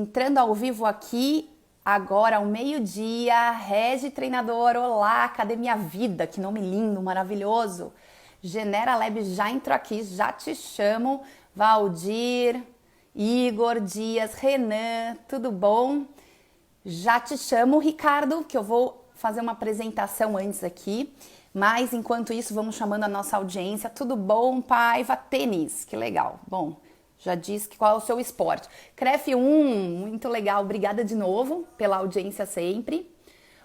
Entrando ao vivo aqui, agora ao meio-dia, Regi Treinador, olá, cadê minha vida? Que nome lindo, maravilhoso. Genera Lab já entrou aqui, já te chamo. Valdir, Igor Dias, Renan, tudo bom? Já te chamo, Ricardo, que eu vou fazer uma apresentação antes aqui. Mas enquanto isso, vamos chamando a nossa audiência. Tudo bom, Paiva? Tênis, que legal. Bom, já disse que qual é o seu esporte. CREF1, muito legal. Obrigada de novo pela audiência sempre.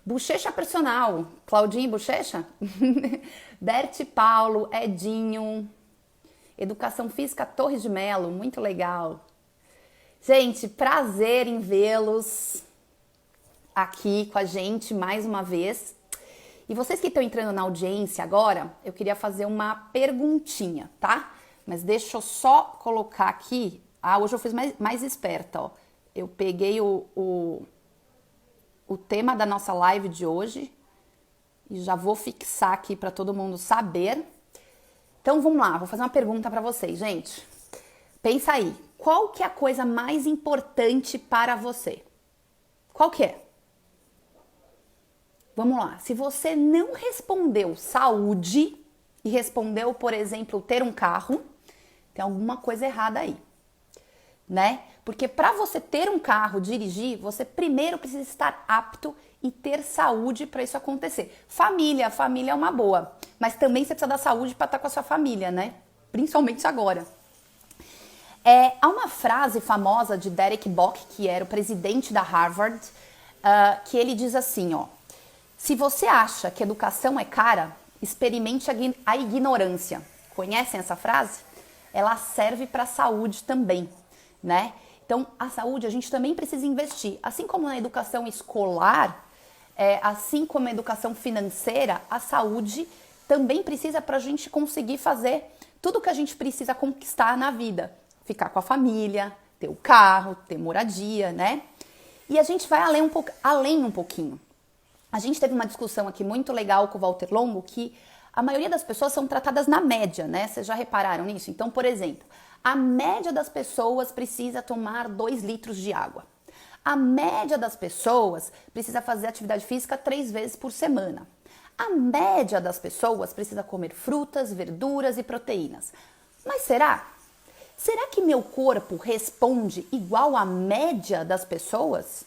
Bochecha Personal, Claudinho Bochecha? Berte Paulo, Edinho. Educação Física Torres de Melo, muito legal. Gente, prazer em vê-los aqui com a gente mais uma vez. E vocês que estão entrando na audiência agora, eu queria fazer uma perguntinha, tá? Mas deixa eu só colocar aqui. Ah, hoje eu fiz mais esperta, ó. Eu peguei o tema da nossa live de hoje e já vou fixar aqui para todo mundo saber. Então vamos lá, vou fazer uma pergunta para vocês, gente. Pensa aí, qual que é a coisa mais importante para você? Qual que é? Vamos lá, se você não respondeu saúde e respondeu, por exemplo, ter um carro, tem alguma coisa errada aí, né? Porque para você ter um carro, dirigir, você primeiro precisa estar apto e ter saúde para isso acontecer. Família é uma boa, mas também você precisa da saúde para estar com a sua família, né? Principalmente agora. Há uma frase famosa de Derek Bock, que era o presidente da Harvard, que ele diz assim, ó: se você acha que educação é cara, experimente a ignorância. Conhecem essa frase? Ela serve para a saúde também, né? Então, a saúde a gente também precisa investir. Assim como na educação escolar, assim como na educação financeira, a saúde também precisa para a gente conseguir fazer tudo que a gente precisa conquistar na vida. Ficar com a família, ter o carro, ter moradia, né? E a gente vai além um pouquinho. A gente teve uma discussão aqui muito legal com o Walter Longo que a maioria das pessoas são tratadas na média, né? Vocês já repararam nisso? Então, por exemplo, a média das pessoas precisa tomar 2 litros de água. A média das pessoas precisa fazer atividade física 3 vezes por semana. A média das pessoas precisa comer frutas, verduras e proteínas. Mas será? Será que meu corpo responde igual à média das pessoas?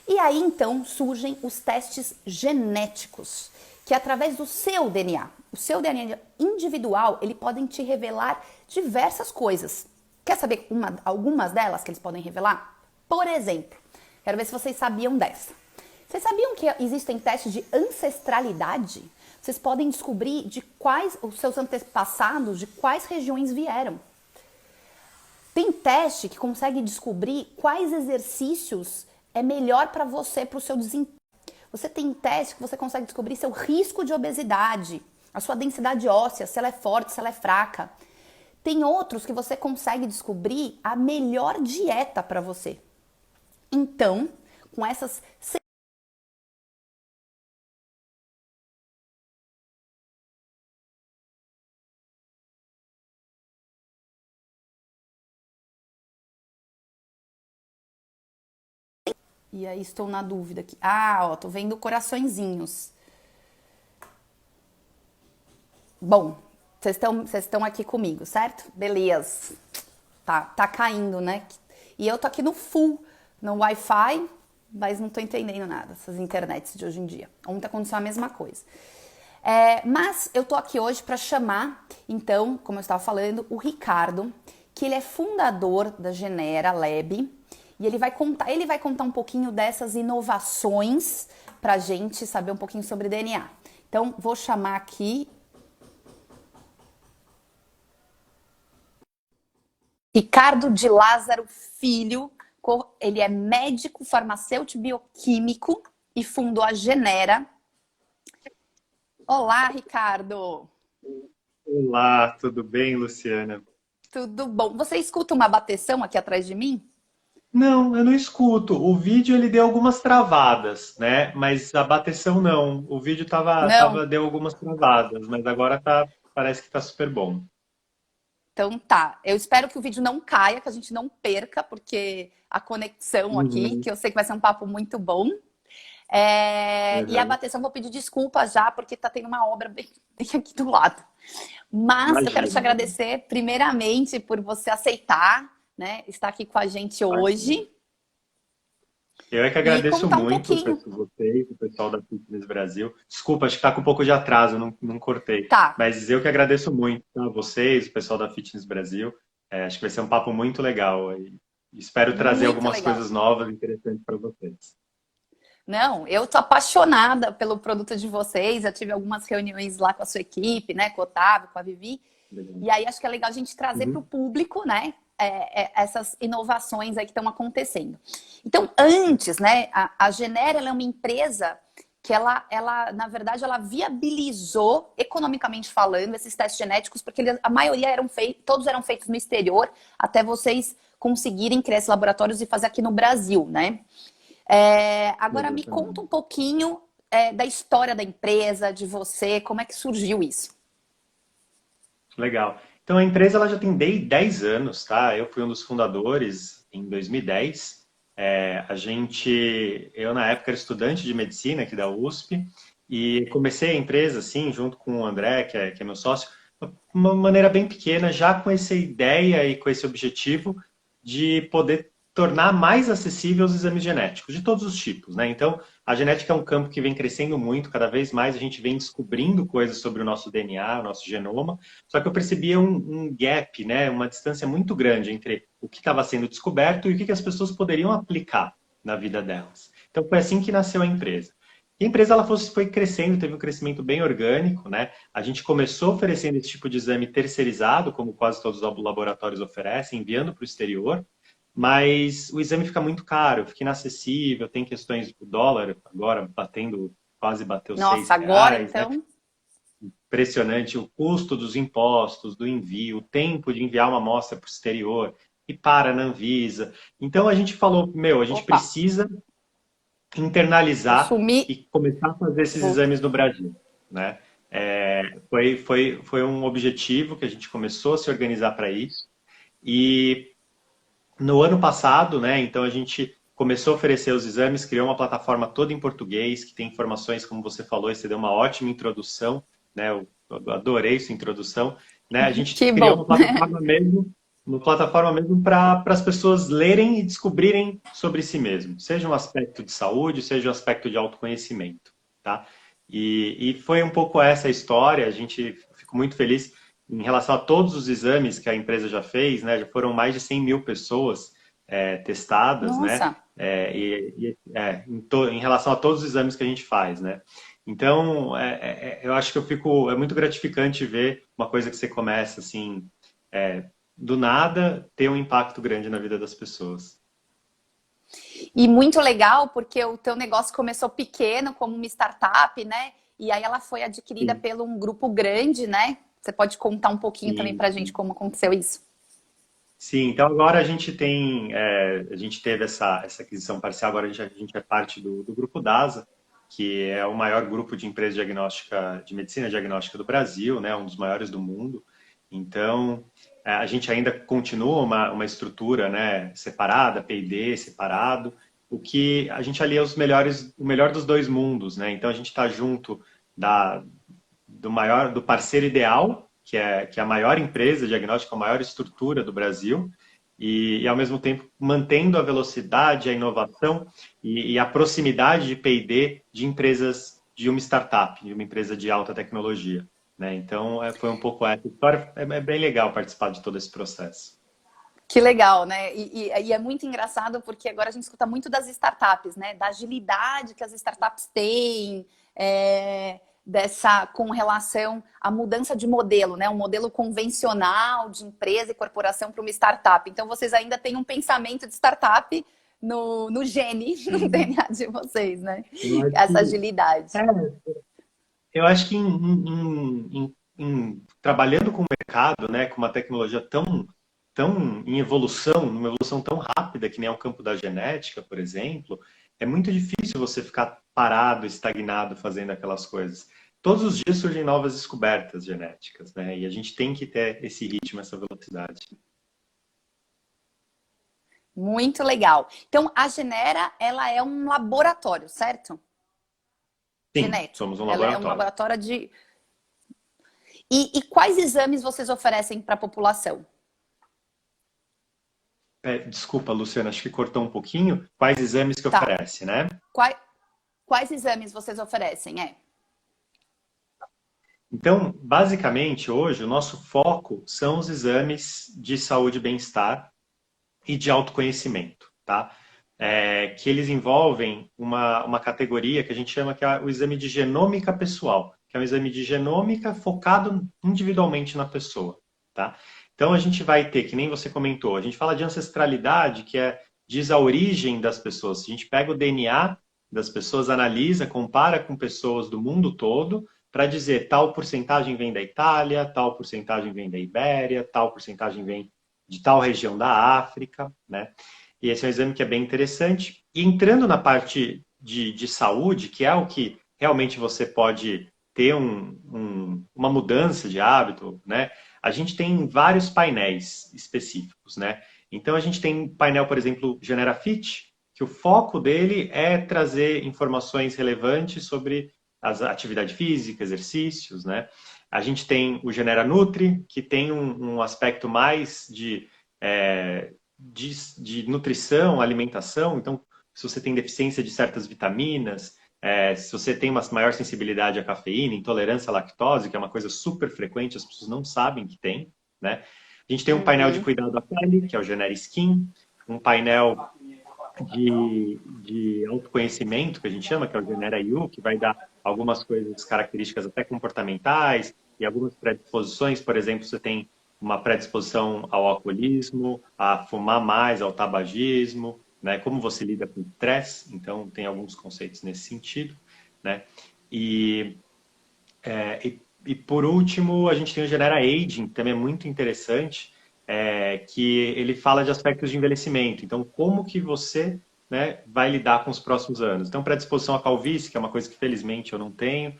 E aí, então, surgem os testes genéticos, que através do seu DNA, o seu DNA individual, ele podem te revelar diversas coisas. Quer saber algumas delas que eles podem revelar? Por exemplo, quero ver se vocês sabiam dessa. Vocês sabiam que existem testes de ancestralidade? Vocês podem descobrir de quais os seus antepassados, de quais regiões vieram. Tem teste que consegue descobrir quais exercícios é melhor para você, para o seu desempenho. Você tem teste que você consegue descobrir seu risco de obesidade, a sua densidade óssea, se ela é forte, se ela é fraca. Tem outros que você consegue descobrir a melhor dieta para você. Então, com essas... E aí estou na dúvida aqui. Ah, ó, tô vendo coraçõezinhos. Bom, vocês estão aqui comigo, certo? Beleza. Tá caindo, né? E eu tô aqui no full, no Wi-Fi, mas não tô entendendo nada, essas internets de hoje em dia. Ontem aconteceu a mesma coisa. Mas eu tô aqui hoje para chamar, então, como eu estava falando, o Ricardo, que ele é fundador da Genera Lab, e ele vai contar um pouquinho dessas inovações pra gente saber um pouquinho sobre DNA. Então, vou chamar aqui Ricardo de Lázaro Filho. Ele é médico, farmacêutico, bioquímico e fundou a Genera. Olá, Ricardo. Olá, tudo bem, Luciana? Tudo bom? Você escuta uma bateção aqui atrás de mim? Não, eu não escuto. O vídeo ele deu algumas travadas, né? Mas a bateção não. O vídeo Não. deu algumas travadas, mas agora parece que tá super bom. Então tá, eu espero que o vídeo não caia, que a gente não perca, porque a conexão aqui, Uhum, que eu sei que vai ser um papo muito bom. E a uhum. bateção, vou pedir desculpa já, porque tá tendo uma obra bem aqui do lado. Mas eu quero te Imagina. agradecer, primeiramente, por você aceitar, né, estar aqui com a gente Imagina. hoje Eu é que e agradeço contar um muito pouquinho. vocês, o pessoal da Fitness Brasil. Desculpa, acho que está com um pouco de atraso, não cortei. Tá, Mas eu que agradeço muito, tá? Vocês, o pessoal da Fitness Brasil. Acho que vai ser um papo muito legal. E espero trazer muito algumas legal. coisas novas e interessantes para vocês. Não, eu tô apaixonada pelo produto de vocês. Já tive algumas reuniões lá com a sua equipe, né, com o Otávio, com a Vivi. Legal. E aí acho que é legal a gente trazer para o Uhum. público, né, essas inovações aí que estão acontecendo. Então, antes, né, a Genera ela é uma empresa que na verdade, ela viabilizou, economicamente falando, esses testes genéticos, porque a maioria todos eram feitos no exterior, até vocês conseguirem criar esses laboratórios e fazer aqui no Brasil, né? Agora me conta Exatamente. um pouquinho da história da empresa, de você, como é que surgiu isso? Legal. Então a empresa ela já tem 10 anos, tá? Eu fui um dos fundadores em 2010. Eu na época era estudante de medicina aqui da USP e comecei a empresa assim, junto com o André, que é meu sócio, de uma maneira bem pequena, já com essa ideia e com esse objetivo de poder tornar mais acessível os exames genéticos de todos os tipos, né? Então, a genética é um campo que vem crescendo muito, cada vez mais a gente vem descobrindo coisas sobre o nosso DNA, o nosso genoma, só que eu percebia um gap, né? Uma distância muito grande entre o que estava sendo descoberto e o que as pessoas poderiam aplicar na vida delas. Então, foi assim que nasceu a empresa. E a empresa ela foi crescendo, teve um crescimento bem orgânico, né? A gente começou oferecendo esse tipo de exame terceirizado, como quase todos os laboratórios oferecem, enviando para o exterior, mas o exame fica muito caro, fica inacessível, tem questões do dólar, agora quase bateu seis Nossa, agora reais, né? então. Impressionante o custo dos impostos, do envio, o tempo de enviar uma amostra para o exterior, e para na Anvisa. Então a gente falou, a gente Opa, precisa eu internalizar sumi. e começar a fazer esses Voltei. exames no Brasil, né? Foi um objetivo que a gente começou a se organizar para isso. E no ano passado, né, então a gente começou a oferecer os exames, criou uma plataforma toda em português, que tem informações, como você falou, e você deu uma ótima introdução, né, eu adorei sua introdução, né, a gente Que criou bom. uma plataforma mesmo para as pessoas lerem e descobrirem sobre si mesmo, seja um aspecto de saúde, seja um aspecto de autoconhecimento, tá? E foi um pouco essa a história, a gente ficou muito feliz em relação a todos os exames que a empresa já fez, né, já foram mais de 100 mil pessoas testadas, né, Nossa. em relação a todos os exames que a gente faz, né. Então, eu acho que é muito gratificante ver uma coisa que você começa assim, do nada, ter um impacto grande na vida das pessoas. E muito legal, porque o teu negócio começou pequeno, como uma startup, né? E aí ela foi adquirida Sim, por um grupo grande, né? Você pode contar um pouquinho também sim, pra gente sim. como aconteceu isso? Sim, então agora a gente teve essa aquisição parcial, agora a gente é parte do Grupo DASA, que é o maior grupo de empresa diagnóstica, de medicina diagnóstica do Brasil, né, um dos maiores do mundo. Então, a gente ainda continua uma estrutura, né, separada, P&D separado, o que a gente alia o melhor dos dois mundos, né? Então a gente está junto da, do parceiro ideal, que é a maior empresa diagnóstica, a maior estrutura do Brasil, ao mesmo tempo mantendo a velocidade, a inovação e a proximidade de P&D de empresas, de uma startup, de uma empresa de alta tecnologia. Né? Então, foi um pouco essa história. É bem legal participar de todo esse processo. Que legal, né? E é muito engraçado porque agora a gente escuta muito das startups, né? Da agilidade que as startups têm, com relação à mudança de modelo, né? Um modelo convencional de empresa e corporação para uma startup. Então, vocês ainda têm um pensamento de startup no gene, no Sim. DNA de vocês, né? Eu acho Essa que, agilidade. eu acho que trabalhando com o mercado, né, com uma tecnologia tão em evolução, numa evolução tão rápida que nem é o campo da genética, por exemplo, é muito difícil você ficar parado, estagnado fazendo aquelas coisas. todos os dias surgem novas descobertas genéticas, né? E a gente tem que ter esse ritmo, essa velocidade. Muito legal. Então, a Genera, ela é um laboratório, certo? Sim, Genético. somos um Ela é um laboratório. laboratório de... E quais exames vocês oferecem para a população? Desculpa, Luciana, acho que cortou um pouquinho. Quais exames que Tá. oferece, né? Quais exames vocês oferecem? Então, basicamente, hoje, o nosso foco são os exames de saúde e bem-estar e de autoconhecimento, tá? Que eles envolvem uma categoria que a gente chama que é o exame de genômica pessoal, que é um exame de genômica focado individualmente na pessoa, tá? Então, a gente vai ter, que nem você comentou, a gente fala de ancestralidade, que diz a origem das pessoas. A gente pega o DNA das pessoas, analisa, compara com pessoas do mundo todo, para dizer tal porcentagem vem da Itália, tal porcentagem vem da Ibéria, tal porcentagem vem de tal região da África, né? E esse é um exame que é bem interessante. E entrando na parte de saúde, que é o que realmente você pode ter uma mudança de hábito, né? A gente tem vários painéis específicos, né? Então a gente tem um painel, por exemplo, Genera Fit, que o foco dele é trazer informações relevantes sobre a atividade física, exercícios, né? A gente tem o Genera Nutri, que tem um aspecto mais de nutrição, alimentação. Então, se você tem deficiência de certas vitaminas, se você tem uma maior sensibilidade à cafeína, intolerância à lactose, que é uma coisa super frequente, as pessoas não sabem que tem, né? A gente tem um painel de Uhum. cuidado da pele, que é o Genera Skin, um painel de autoconhecimento, que a gente chama, que é o Genera You, que vai dar algumas coisas, características até comportamentais e algumas predisposições. Por exemplo, você tem uma predisposição ao alcoolismo, a fumar mais, ao tabagismo, né? Como você lida com estresse, então tem alguns conceitos nesse sentido, né? E, e por último, a gente tem o Genera Aging, que também é muito interessante, que ele fala de aspectos de envelhecimento. Então, como que você, né, vai lidar com os próximos anos? Então, predisposição à calvície, que é uma coisa que felizmente eu não tenho,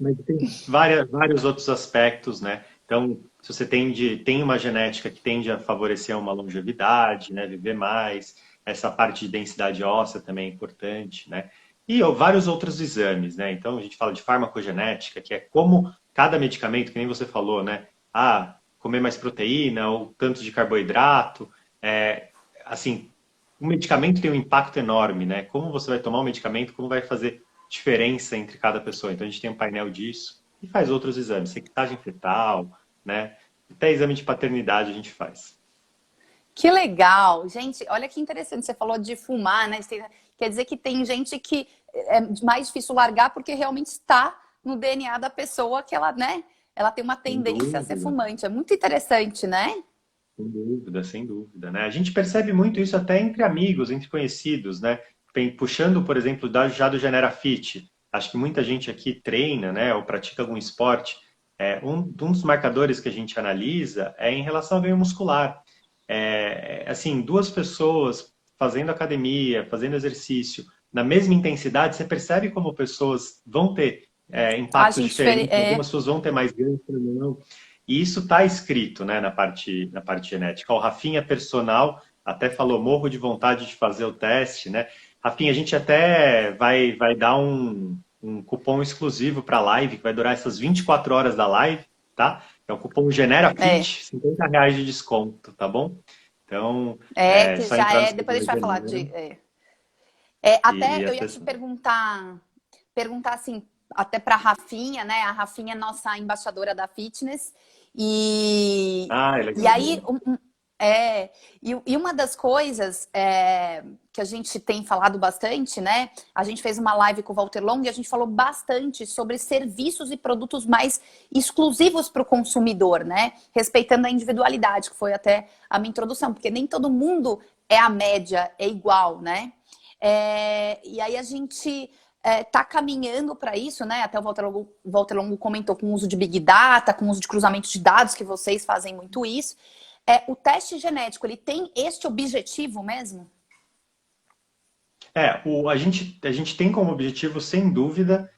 mas tem vários outros aspectos, né? Então, se você tem uma genética que tende a favorecer uma longevidade, né, viver mais, essa parte de densidade óssea também é importante, né? E vários outros exames, né? Então, a gente fala de farmacogenética, que é como cada medicamento, que nem você falou, né? Ah, comer mais proteína ou tanto de carboidrato. Assim, o medicamento tem um impacto enorme, né? Como você vai tomar o medicamento, como vai fazer diferença entre cada pessoa. Então, a gente tem um painel disso e faz outros exames, secretagem fetal, né? Até exame de paternidade a gente faz. Que legal! Gente, olha que interessante. Você falou de fumar, né? Quer dizer que tem gente que é mais difícil largar porque realmente está no DNA da pessoa que ela, né? Ela tem uma Sem tendência a ser dúvida, fumante. É muito interessante, né? sem dúvida, sem dúvida, né? A gente percebe muito isso até entre amigos, entre conhecidos, né? Puxando, por exemplo, já do Genera Fit. Acho que muita gente aqui treina, né? Ou pratica algum esporte. Um dos marcadores que a gente analisa é em relação ao ganho muscular. Assim, duas pessoas fazendo academia, fazendo exercício, na mesma intensidade, você percebe como pessoas vão ter impactos Agem diferente. diferentes, algumas pessoas vão ter mais ganho, outras não. E isso está escrito, né, na parte genética. O Rafinha Personal até falou, morro de vontade de fazer o teste, né? Rafinha, a gente até vai dar um cupom exclusivo para a live, que vai durar essas 24 horas da live, tá? É o cupom É, GeneraFit, R$ 50 de desconto, tá bom? Então, é que só já entrar no é. site Depois a da gente vai falar Genera de. e Até eu ia te acessar. perguntar assim, até para a Rafinha, né? A Rafinha é nossa embaixadora da fitness. Ah, é E legal. aí, e uma das coisas que a gente tem falado bastante, né? A gente fez uma live com o Walter Long e a gente falou bastante sobre serviços e produtos mais exclusivos para o consumidor, né? Respeitando a individualidade, que foi até a minha introdução, porque nem todo mundo é a média, é igual, né? E aí a gente está caminhando para isso, né? Até o Walter Longo comentou com o uso de Big Data, com o uso de cruzamento de dados, que vocês fazem muito isso. O teste genético, ele tem este objetivo mesmo? A gente tem como objetivo, sem dúvida,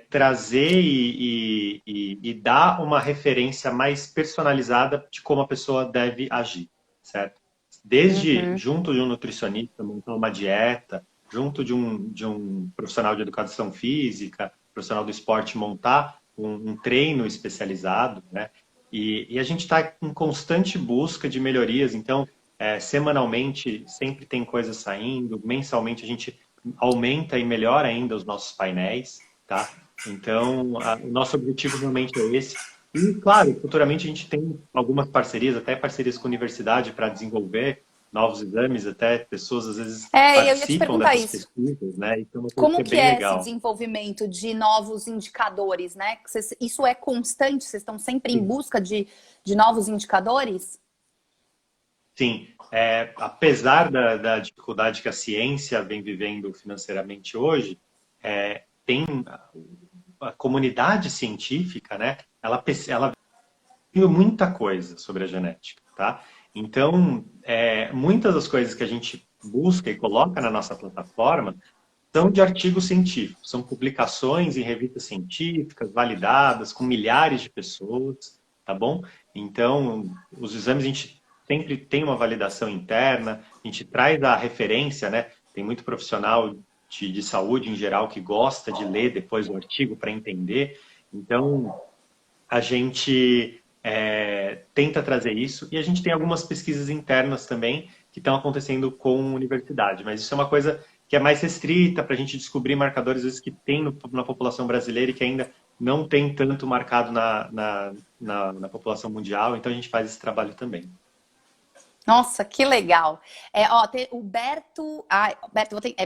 trazer e dar uma referência mais personalizada de como a pessoa deve agir, certo? Desde Uhum. junto de um nutricionista, montar uma dieta, junto de um profissional de educação física, profissional do esporte, montar um treino especializado, né? E a gente está em constante busca de melhorias, então, semanalmente sempre tem coisa saindo, mensalmente a gente aumenta e melhora ainda os nossos painéis, tá? Então, o nosso objetivo realmente é esse. E, claro, futuramente a gente tem algumas parcerias, até parcerias com a universidade para desenvolver novos exames, até pessoas às vezes É, eu ia te participam perguntar dessas isso. pesquisas, né? Isso é uma coisa que Como é que bem é esse legal. desenvolvimento de novos indicadores, né? Isso é constante? Vocês estão sempre em Sim. busca de novos indicadores? Sim, apesar da dificuldade que a ciência vem vivendo financeiramente hoje, tem a comunidade científica, né? Ela viu muita coisa sobre a genética, tá? Então, muitas das coisas que a gente busca e coloca na nossa plataforma são de artigos científicos, são publicações em revistas científicas, validadas, com milhares de pessoas, tá bom? Então, os exames a gente sempre tem uma validação interna, a gente traz a referência, né? Tem muito profissional de saúde em geral que gosta de ler depois o artigo para entender. Então, a gente tenta trazer isso e a gente tem algumas pesquisas internas também que estão acontecendo com a universidade, mas isso é uma coisa que é mais restrita para a gente descobrir marcadores às vezes, que tem na população brasileira e que ainda não tem tanto marcado na população mundial, então a gente faz esse trabalho também. Nossa, que legal. Tem o Berto,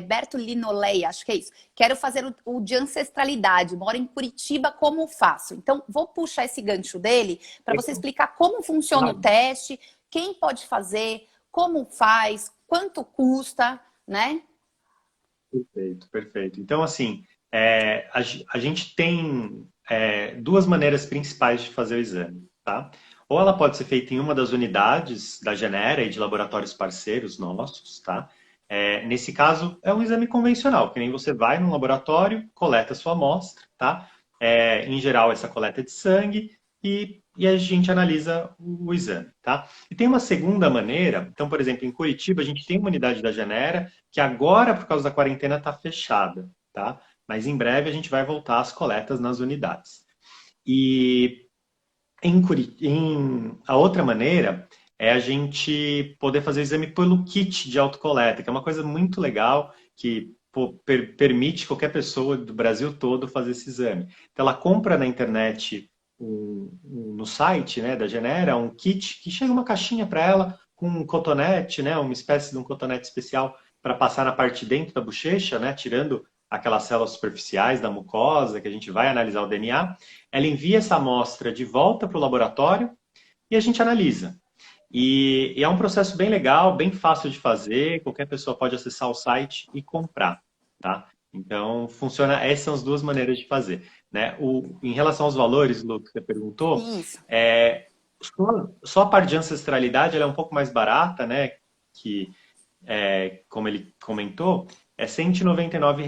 Berto Linoleia, acho que é isso. Quero fazer o de ancestralidade, moro em Curitiba, como faço? Então, vou puxar esse gancho dele para você Legal. explicar como funciona o Claro. teste, quem pode fazer, como faz, quanto custa, né? Perfeito, perfeito. Então, assim, a gente tem duas maneiras principais de fazer o exame, tá? Ou ela pode ser feita em uma das unidades da Genera e de laboratórios parceiros nossos, tá? Nesse caso, é um exame convencional, que nem você vai no laboratório, coleta a sua amostra, tá? Em geral, essa coleta é de sangue e a gente analisa o exame, tá? E tem uma segunda maneira, então, por exemplo, em Curitiba, a gente tem uma unidade da Genera que agora, por causa da quarentena, está fechada, tá? Mas em breve a gente vai voltar às coletas nas unidades. E a outra maneira é a gente poder fazer o exame pelo kit de autocoleta, que é uma coisa muito legal que permite qualquer pessoa do Brasil todo fazer esse exame. Então ela compra na internet no site, né, da Genera um kit que chega uma caixinha para ela com um cotonete, né, uma espécie de um cotonete especial para passar na parte de dentro da bochecha, né, tirando aquelas células superficiais da mucosa que a gente vai analisar o DNA. Ela envia essa amostra de volta para o laboratório e a gente analisa. E é um processo bem legal, bem fácil de fazer, qualquer pessoa pode acessar o site e comprar, tá? Então, funciona, essas são as duas maneiras de fazer, né? Em relação aos valores, Lu, que você perguntou, Isso. só a parte de ancestralidade ela é um pouco mais barata, né? Que, como ele comentou, é R$ 199,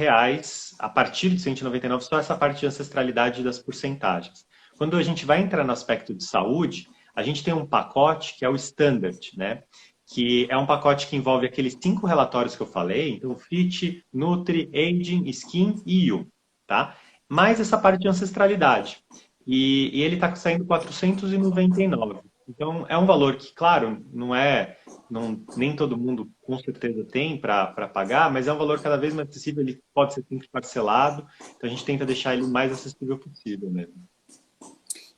a partir de 199 só essa parte de ancestralidade das porcentagens. Quando a gente vai entrar no aspecto de saúde, a gente tem um pacote que é o Standard, né? Que é um pacote que envolve aqueles 5 relatórios que eu falei, então Fit, Nutri, Aging, Skin e You, tá? Mais essa parte de ancestralidade. E ele está saindo 499. Então, é um valor que, claro, nem todo mundo com certeza tem para pagar, mas é um valor cada vez mais acessível, ele pode ser sempre parcelado, então a gente tenta deixar ele o mais acessível possível mesmo.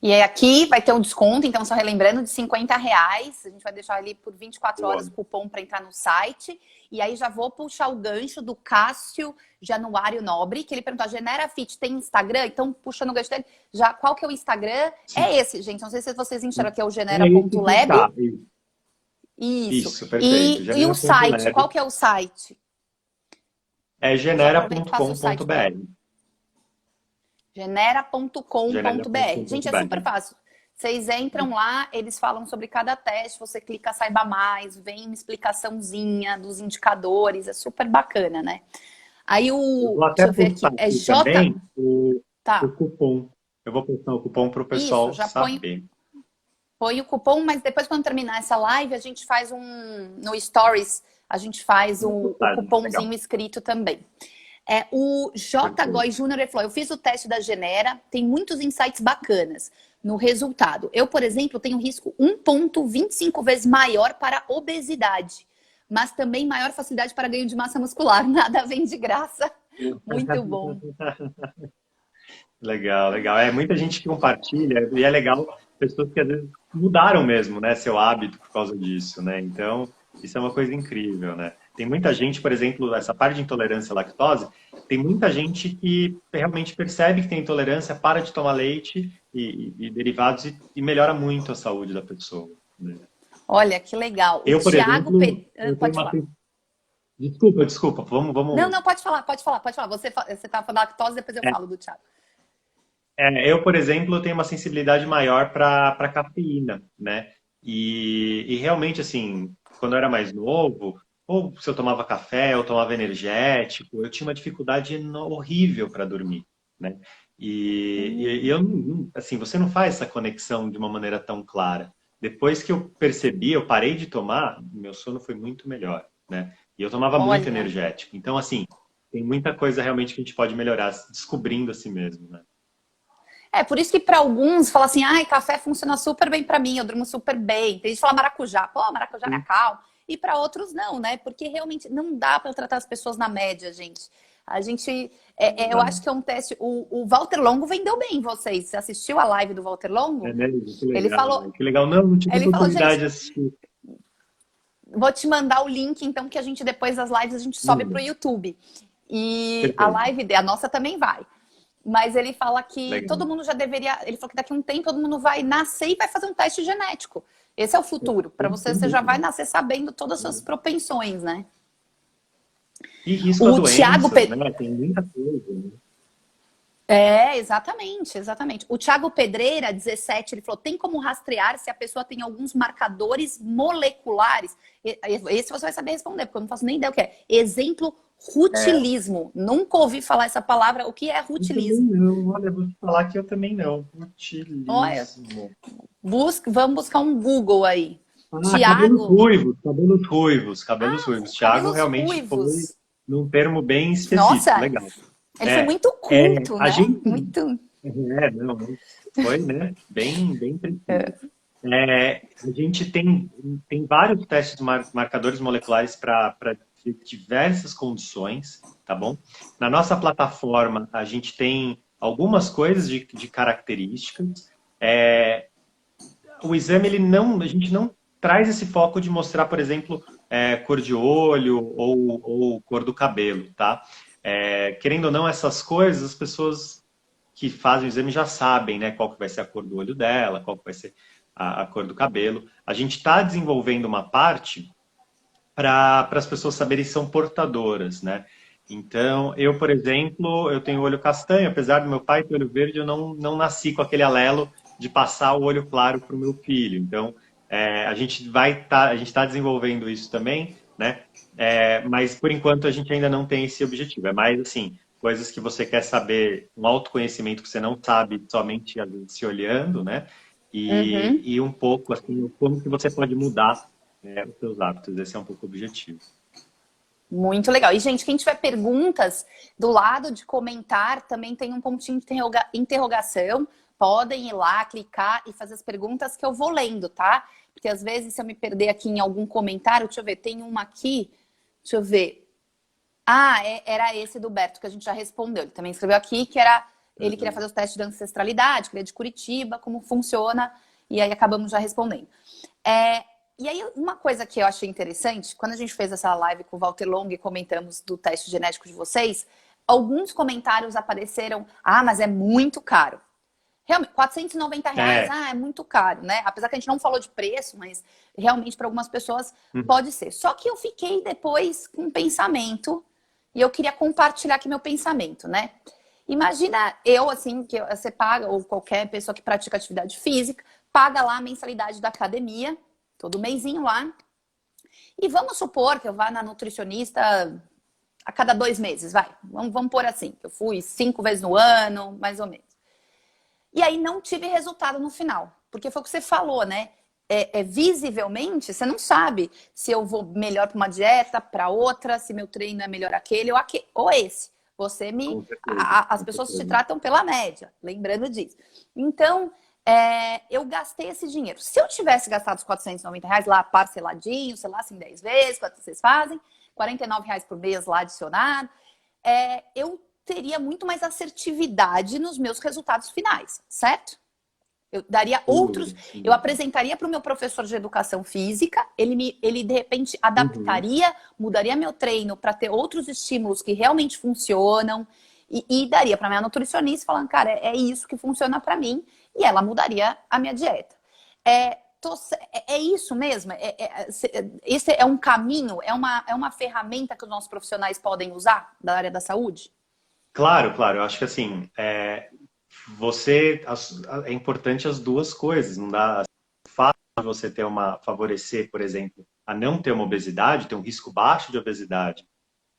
E aí aqui vai ter um desconto, então só relembrando, de R$ 50. A gente vai deixar ali por 24 Boa. horas o cupom para entrar no site. E aí já vou puxar o gancho do Cássio Januário Nobre, que ele perguntou: a Genera Fit tem Instagram? Então, puxando o gancho dele, já, qual que é o Instagram? Sim. É esse, gente. Não sei se vocês enxergam aqui, é o É esse que genera.lab. está. Isso. Isso, perfeito. E o site, Genera.lab qual que é o site? é Já aproveita e passa o site para ele. genera.com.br. Genera.com.br. Gente, é super Genera.com.br. fácil. Vocês entram lá, eles falam sobre cada teste, você clica saiba mais, vem uma explicaçãozinha dos indicadores, é super bacana, né? Aí Eu o. vou Deixa até eu ver aqui. postar É aqui J. também o Tá. cupom. Eu vou postar o cupom para o Isso, pessoal já põe, saber. põe o cupom, mas depois, quando terminar essa live, a gente faz um. No Stories, a gente faz Uma o postagem, legal. cupomzinho escrito também. O J. Perfeito. Goy Júnior ele falou: eu fiz o teste da Genera, tem muitos insights bacanas no resultado. Eu, por exemplo, tenho risco 1,25 vezes maior para obesidade, mas também maior facilidade para ganho de massa muscular. Nada vem de graça. Muito bom. Legal, legal. É muita gente que compartilha e é legal pessoas que às vezes mudaram mesmo, né, seu hábito por causa disso, né? Então, isso é uma coisa incrível, né? Tem muita gente, por exemplo, essa parte de intolerância à lactose, tem muita gente que realmente percebe que tem intolerância, para de tomar leite e derivados e melhora muito a saúde da pessoa, né? Olha, que legal. O Eu, por Tiago. exemplo, eu tenho Pode uma... falar. Desculpa, Não, vamos... não, pode falar, pode falar, pode falar. Você estava falando lactose, depois eu falo do Thiago. Eu, por exemplo, tenho uma sensibilidade maior para cafeína, né? E realmente, assim, quando eu era mais novo, ou se eu tomava café, ou tomava energético, eu tinha uma dificuldade horrível para dormir, né? E eu, assim, você não faz essa conexão de uma maneira tão clara. Depois que eu percebi, eu parei de tomar, meu sono foi muito melhor, né? E eu tomava muito Olha. energético. Então, assim, tem muita coisa realmente que a gente pode melhorar descobrindo a si mesmo, né? Por isso que para alguns fala assim, ai, café funciona super bem para mim, eu durmo super bem. Tem gente que fala maracujá, pô, maracujá me acalma. E para outros não, né? Porque realmente não dá para tratar as pessoas na média, gente. A gente, eu acho que é um teste. O Walter Longo vendeu bem vocês. Você assistiu a live do Walter É Longo? mesmo? Que Ele legal. falou, Que legal. Não, não tive ele falou, oportunidade gente, de assistir. vou te mandar o link, então, que a gente, depois das lives, a gente sobe Manda. pro YouTube. E a Perfeito. live, a nossa também vai. Mas ele fala que Legal. todo mundo já deveria. Ele falou que daqui a um tempo todo mundo vai nascer e vai fazer um teste genético. Esse é o futuro. Para você, Sem você já vai dúvida. nascer sabendo todas as suas propensões, né? E risco a O Thiago. doenças, né? Tem muita coisa, né? Exatamente, exatamente. O Thiago Pedreira, 17, ele falou: tem como rastrear se a pessoa tem alguns marcadores moleculares? Esse você vai saber responder, porque eu não faço nem ideia o que é. Exemplo, rutilismo. Nunca ouvi falar essa palavra. O que é Eu também rutilismo? não. Olha, eu vou te falar que eu também não. Olha, Utilismo. vamos buscar um Google aí. Ah, cabelos Tiago. ruivos, cabelos ruivos, cabelos ruivos. Thiago Cabelos realmente foi ruivos. num termo bem específico. Nossa, Legal. ele foi É, muito culto, a né? gente... Muito. não, foi, né? Bem preciso. A gente tem vários testes marcadores moleculares para diversas condições, tá bom? Na nossa plataforma, a gente tem algumas coisas de características. O exame, a gente não traz esse foco de mostrar, por exemplo, cor de olho ou cor do cabelo, tá? Querendo ou não, essas coisas, as pessoas que fazem o exame já sabem, né, qual que vai ser a cor do olho dela, qual que vai ser a cor do cabelo. A gente está desenvolvendo uma parte para as pessoas saberem se são portadoras, né? Então, eu, por exemplo, eu tenho olho castanho, apesar do meu pai ter olho verde, eu não nasci com aquele alelo de passar o olho claro para o meu filho. Então, a gente está desenvolvendo isso também, né? Mas por enquanto a gente ainda não tem esse objetivo. É mais assim, coisas que você quer saber, um autoconhecimento que você não sabe somente às vezes, se olhando, né? Uhum. E um pouco assim, como que você pode mudar os seus hábitos. Esse é um pouco o objetivo. Muito legal. E, gente, quem tiver perguntas, do lado de comentar, também tem um pontinho de interrogação. Podem ir lá, clicar e fazer as perguntas que eu vou lendo, tá? Porque às vezes, se eu me perder aqui em algum comentário, deixa eu ver, tem uma aqui, deixa eu ver. Era esse do Berto que a gente já respondeu. Ele também escreveu aqui que ele queria fazer os testes de ancestralidade, que ele é de Curitiba, como funciona, e aí acabamos já respondendo. E aí, uma coisa que eu achei interessante, quando a gente fez essa live com o Walter Long e comentamos do teste genético de vocês, alguns comentários apareceram, mas é muito caro. Realmente, R$ 490, é muito caro, né? Apesar que a gente não falou de preço, mas realmente para algumas pessoas pode ser. Só que eu fiquei depois com um pensamento e eu queria compartilhar aqui meu pensamento, né? Imagina eu, assim, que você paga, ou qualquer pessoa que pratica atividade física, paga lá a mensalidade da academia, todo mêsinho lá. E vamos supor que eu vá na nutricionista a cada 2 meses, vai. Vamos pôr assim. Eu fui 5 vezes no ano, mais ou menos. E aí não tive resultado no final. Porque foi o que você falou, né? Visivelmente, você não sabe se eu vou melhor para uma dieta, para outra, se meu treino é melhor aquele ou esse. Com certeza, As com pessoas te certeza. tratam pela média, lembrando disso. Então, eu gastei esse dinheiro. Se eu tivesse gastado os R$ 490 lá parceladinho, sei lá, assim, 10 vezes, quanto vocês fazem, R$ 49 por mês lá adicionado, eu teria muito mais assertividade nos meus resultados finais, certo? Eu daria Sem outros, dúvida, sem eu dúvida. apresentaria para o meu professor de educação física, ele de repente Uhum. adaptaria, mudaria meu treino para ter outros estímulos que realmente funcionam e daria para minha nutricionista falando, cara, é isso que funciona para mim e ela mudaria a minha dieta. É isso mesmo? Esse é um caminho, é uma ferramenta que os nossos profissionais podem usar da área da saúde? Claro, claro. Eu acho que assim, é importante as duas coisas. Não dá de você ter favorecer, por exemplo, a não ter uma obesidade, ter um risco baixo de obesidade,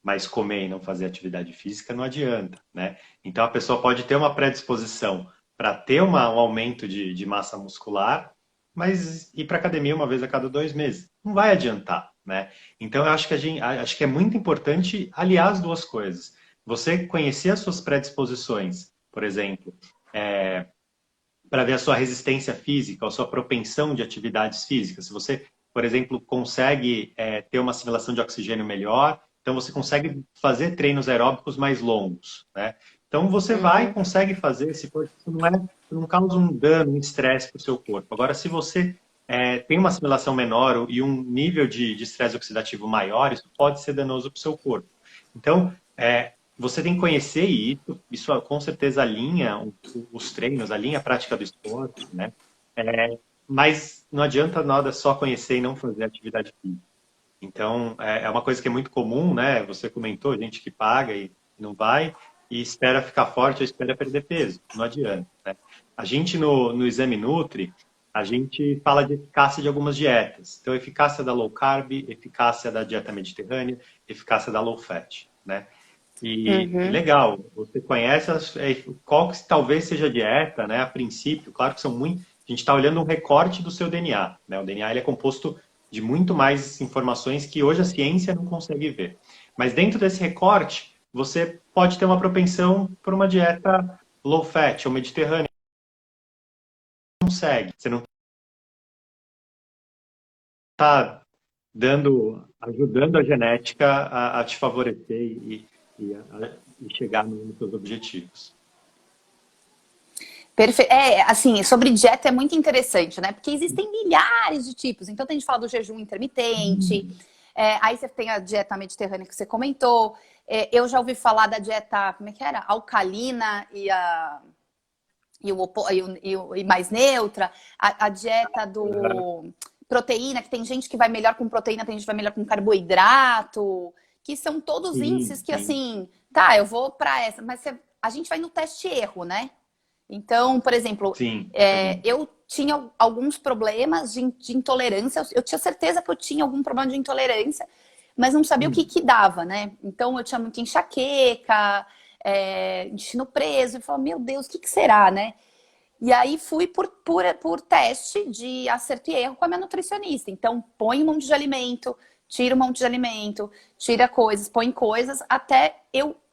mas comer e não fazer atividade física não adianta, né? Então a pessoa pode ter uma predisposição para ter um aumento de massa muscular, mas ir para academia uma vez a cada 2 meses não vai adiantar, né? Então eu acho que acho que é muito importante aliar as duas coisas. Você conhecer as suas predisposições, por exemplo, para ver a sua resistência física, a sua propensão de atividades físicas. Se você, por exemplo, consegue ter uma assimilação de oxigênio melhor, então você consegue fazer treinos aeróbicos mais longos, né? Então você vai e Uhum. consegue fazer, se for, isso não causa um dano, um estresse para o seu corpo. Agora, se você tem uma assimilação menor e um nível de estresse oxidativo maior, isso pode ser danoso para o seu corpo. Então, você tem que conhecer isso com certeza alinha os treinos, alinha a prática do esporte, né? Mas não adianta nada só conhecer e não fazer atividade física. Então, é uma coisa que é muito comum, né? Você comentou, gente que paga e não vai, e espera ficar forte ou espera perder peso. Não adianta, né? A gente, no Exame Nutri, a gente fala de eficácia de algumas dietas. Então, eficácia da low carb, eficácia da dieta mediterrânea, eficácia da low fat, né? E Uhum. legal, você conhece qual que talvez seja a dieta, né? A princípio, claro que são muito. A gente está olhando um recorte do seu DNA, né? O DNA ele é composto de muito mais informações que hoje a ciência não consegue ver. Mas dentro desse recorte, você pode ter uma propensão por uma dieta low fat ou mediterrânea. Não consegue. Você não está ajudando a genética a te favorecer e chegar nos seus objetivos. Perfeito. Assim, sobre dieta é muito interessante, né? Porque existem milhares de tipos. Então, tem gente que fala do jejum intermitente, aí você tem a dieta mediterrânea que você comentou. Eu já ouvi falar da dieta, como é que era? Alcalina e mais neutra. A dieta do proteína, que tem gente que vai melhor com proteína, tem gente que vai melhor com carboidrato, que são todos Sim, índices que, sim, assim, tá, eu vou para essa, mas a gente vai no teste e erro, né? Então, por exemplo, sim, sim. eu tinha alguns problemas de intolerância. Eu tinha certeza que eu tinha algum problema de intolerância, mas não sabia o que Hum. que dava, né? Então, eu tinha muita enxaqueca, intestino preso. Eu falava, meu Deus, o que que será, né? E aí fui por teste de acerto e erro com a minha nutricionista. Então, põe um monte de alimento, tira um monte de alimento, tira coisas, põe coisas, até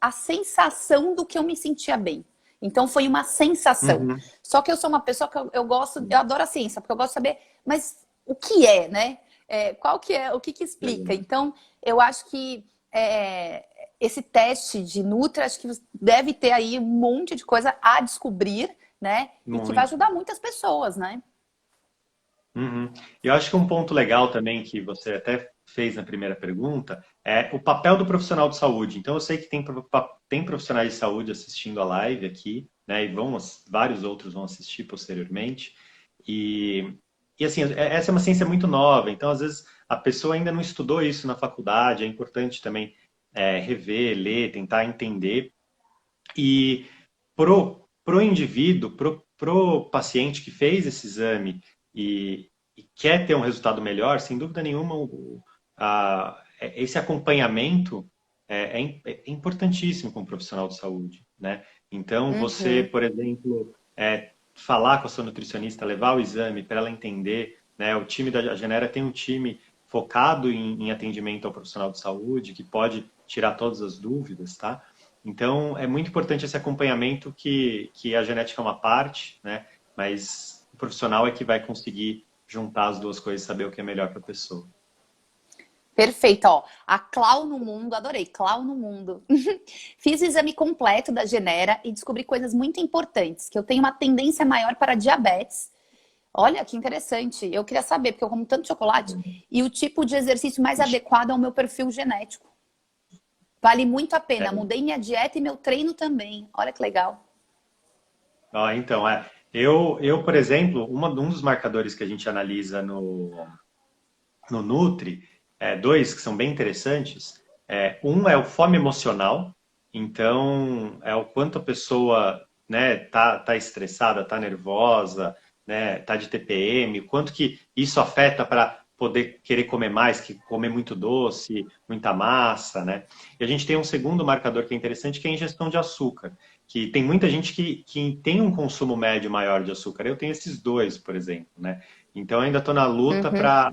a sensação do que eu me sentia bem. Então, foi uma sensação. Uhum. Só que eu sou uma pessoa que eu gosto, eu adoro a ciência, porque eu gosto de saber, mas o que é, né? Qual que é, o que que explica? Sim. Então, eu acho que esse teste de Nutri, acho que deve ter aí um monte de coisa a descobrir, né? E que vai Muito. ajudar muitas pessoas, né? Uhum. Eu acho que um ponto legal também que você até fez na primeira pergunta é o papel do profissional de saúde. Então, eu sei que tem profissionais de saúde assistindo a live aqui, né? E vários outros vão assistir posteriormente. E assim, essa é uma ciência muito nova. Então, às vezes, a pessoa ainda não estudou isso na faculdade. É importante também rever, ler, tentar entender. E pro indivíduo, pro paciente que fez esse exame e quer ter um resultado melhor, sem dúvida nenhuma, esse acompanhamento é importantíssimo como profissional de saúde, né? Então, você, Uhum. por exemplo, falar com a sua nutricionista, levar o exame para ela entender, né? O time da Genera tem um time focado em atendimento ao profissional de saúde, que pode tirar todas as dúvidas, tá? Então, é muito importante esse acompanhamento que a genética é uma parte, né? Mas o profissional é que vai conseguir juntar as duas coisas e saber o que é melhor para a pessoa. Perfeito, ó. A Clau no Mundo, adorei, Clau no Mundo. Fiz o exame completo da Genera e descobri coisas muito importantes, que eu tenho uma tendência maior para diabetes. Olha que interessante. Eu queria saber, porque eu como tanto chocolate, e o tipo de exercício mais adequado ao meu perfil genético. Vale muito a pena. É, Mudei minha dieta e meu treino também. Olha que legal. então, por exemplo, um dos marcadores que a gente analisa no Nutri, dois que são bem interessantes. Um é o fome emocional, então é o quanto a pessoa, né, tá estressada, tá nervosa, né, tá de TPM, o quanto que isso afeta para poder querer comer mais, que comer muito doce, muita massa, né? E a gente tem um segundo marcador que é interessante, que é a ingestão de açúcar, que tem muita gente que tem um consumo médio maior de açúcar. Eu tenho esses dois, por exemplo, né? Então ainda estou na luta Uhum.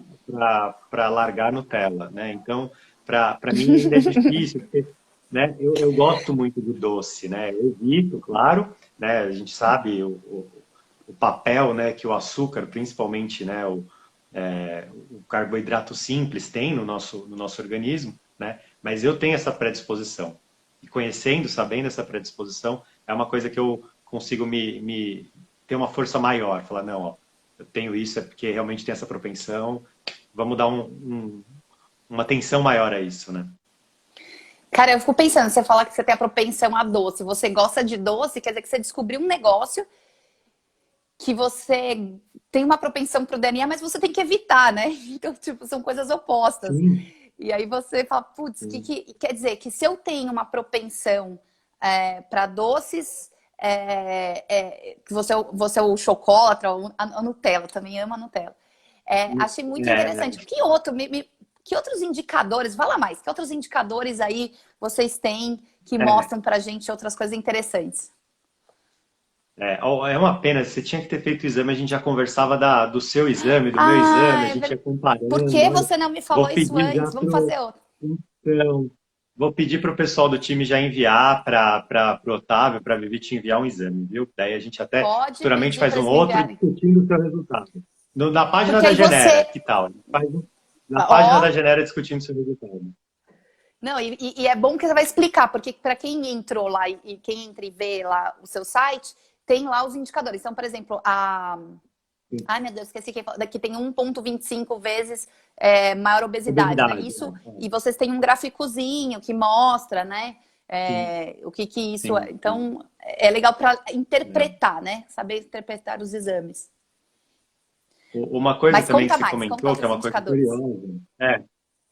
para largar Nutella, né? Então, para mim ainda é difícil, porque, né, eu gosto muito do doce, né? Eu evito, claro, né? A gente sabe o papel, né, que o açúcar, principalmente, né, o carboidrato simples tem no nosso organismo, né? Mas eu tenho essa predisposição. E conhecendo, sabendo essa predisposição, é uma coisa que eu consigo me ter uma força maior. Falar, não, ó, eu tenho isso é porque realmente tem essa propensão. Vamos dar uma atenção maior a isso, né? Cara, eu fico pensando, você fala que você tem a propensão a doce. Você gosta de doce, quer dizer que você descobriu um negócio que você tem uma propensão pro DNA, mas você tem que evitar, né? Então, tipo, são coisas opostas. Sim, E aí você fala, putz, sim. que quer dizer que se eu tenho uma propensão para doces, que você é o chocolate, a Nutella, também ama a Nutella. Achei muito interessante. É, Que outros indicadores, fala mais, que outros indicadores aí vocês têm que é, mostram pra gente outras coisas interessantes? é uma pena, você tinha que ter feito o exame, a gente já conversava do seu exame, do meu exame, Ah, a é gente ia verdade. Por comparando. que Olha, você não me falou vou isso pedir já antes? Vamos fazer outro. então, vou pedir para o pessoal do time já enviar para o Otávio, para a Vivi te enviar um exame, viu? Daí a gente até Pode futuramente pedir faz para um eles me outro enviarem. discutindo o seu resultado. Na página Porque da aí Genera, você. que tal? Na página da Ó. Genera discutindo o seu resultado. Não, e é bom que você vai explicar, porque para quem entrou lá e quem entra e vê lá o seu site, tem lá os indicadores. Então, por exemplo, a. Ai, meu Deus, esqueci quem falou. Daqui tem 1,25 vezes maior obesidade, né? Obesidade. Isso, e vocês têm um gráficozinho que mostra, né? Sim, O que isso é. sim, sim. Então, é legal para É. interpretar, né? Saber interpretar os exames. Uma coisa Mas também que conta você mais, conta comentou, que é outros uma coisa indicadores. curiosa,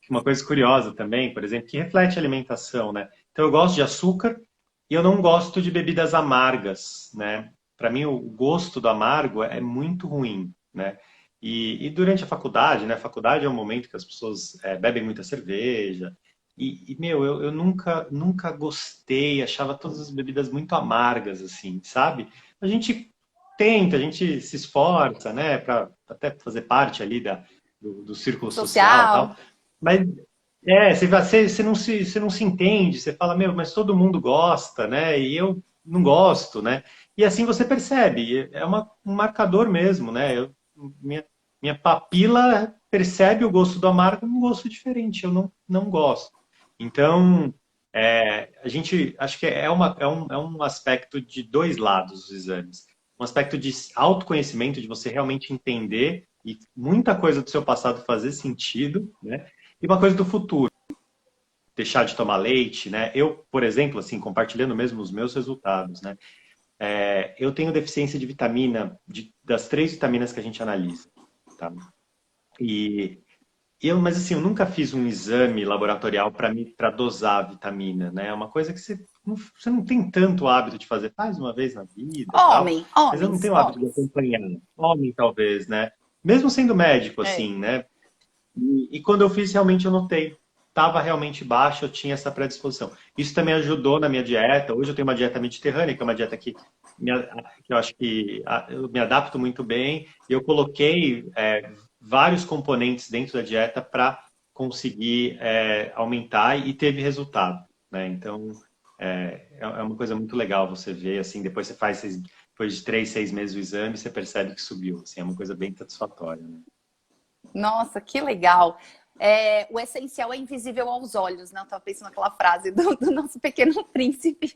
uma coisa curiosa também, por exemplo, que reflete a alimentação, né? Então eu gosto de açúcar e eu não gosto de bebidas amargas, né? Para mim o gosto do amargo é muito ruim, né? E durante a faculdade, né? A faculdade é um momento que as pessoas bebem muita cerveja. Meu, eu nunca gostei, achava todas as bebidas muito amargas, assim, sabe? A gente tenta, a gente se esforça, né? Para até fazer parte ali do círculo social e tal. Social. Mas você não se entende, você fala, meu, mas todo mundo gosta, né? E eu não gosto, né? E assim você percebe, um marcador mesmo, né? Minha, minha papila percebe o gosto do amargo um gosto diferente, eu não gosto. Então, a gente, acho que é um aspecto de dois lados os exames. Um aspecto de autoconhecimento, de você realmente entender e muita coisa do seu passado fazer sentido, né? E uma coisa do futuro, deixar de tomar leite, né? Eu, por exemplo, assim, compartilhando mesmo os meus resultados, né? Eu tenho deficiência de vitamina, das 3 vitaminas que a gente analisa, tá? E mas assim, eu nunca fiz um exame laboratorial para dosar a vitamina, né? É uma coisa que você não tem tanto hábito de fazer, faz uma vez na vida e tal, mas eu não Homens, tenho o hábito de homens. acompanhar. Homem, talvez, né? Mesmo sendo médico, É. assim, né? E quando eu fiz, realmente eu notei. estava realmente baixa, eu tinha essa predisposição. Isso também ajudou na minha dieta. Hoje eu tenho uma dieta mediterrânea, que é uma dieta que eu acho que eu me adapto muito bem. E eu coloquei vários componentes dentro da dieta para conseguir aumentar e teve resultado, né? Então, é uma coisa muito legal você ver, assim, depois você faz, depois de 3, 6 meses o exame, você percebe que subiu, assim, é uma coisa bem satisfatória, né? Nossa, que legal. É, o essencial é invisível aos olhos, né? Eu tava pensando naquela frase do nosso pequeno príncipe,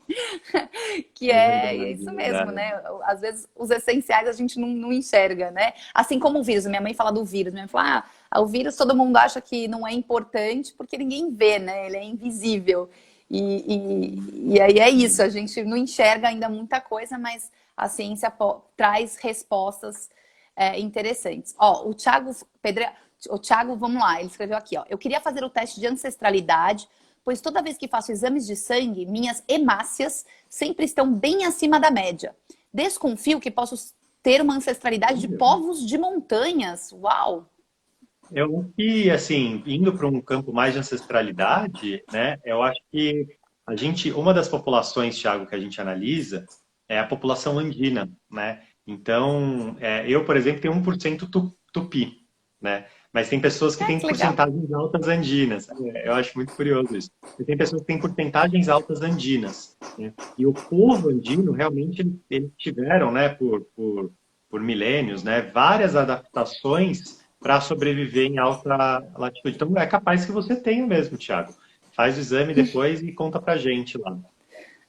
que É é verdade, isso é mesmo, verdade. né? Às vezes os essenciais a gente não enxerga, né? Assim como o vírus. Minha mãe fala do vírus, minha mãe fala, o vírus todo mundo acha que não é importante porque ninguém vê, né? Ele é invisível. E aí é isso, a gente não enxerga ainda muita coisa, mas a ciência traz respostas interessantes. Ó, o Thiago Pedre... O Thiago, vamos lá, ele escreveu aqui, ó. Eu queria fazer o teste de ancestralidade, pois toda vez que faço exames de sangue, minhas hemácias sempre estão bem acima da média. Desconfio que posso ter uma ancestralidade de povos de montanhas. Uau! Eu acho que, assim, indo para um campo mais de ancestralidade, né, eu acho que uma das populações, Thiago, que a gente analisa é a população andina, né? Então, eu, por exemplo, tenho 1% tupi, né? Mas tem pessoas que É, têm que legal. porcentagens altas andinas. Eu acho muito curioso isso. E tem pessoas que têm porcentagens altas andinas, né? E o povo andino, realmente, eles tiveram, né, por milênios, né, várias adaptações para sobreviver em alta latitude. Então, é capaz que você tenha mesmo, Thiago. Faz o exame depois e conta pra gente lá. Qual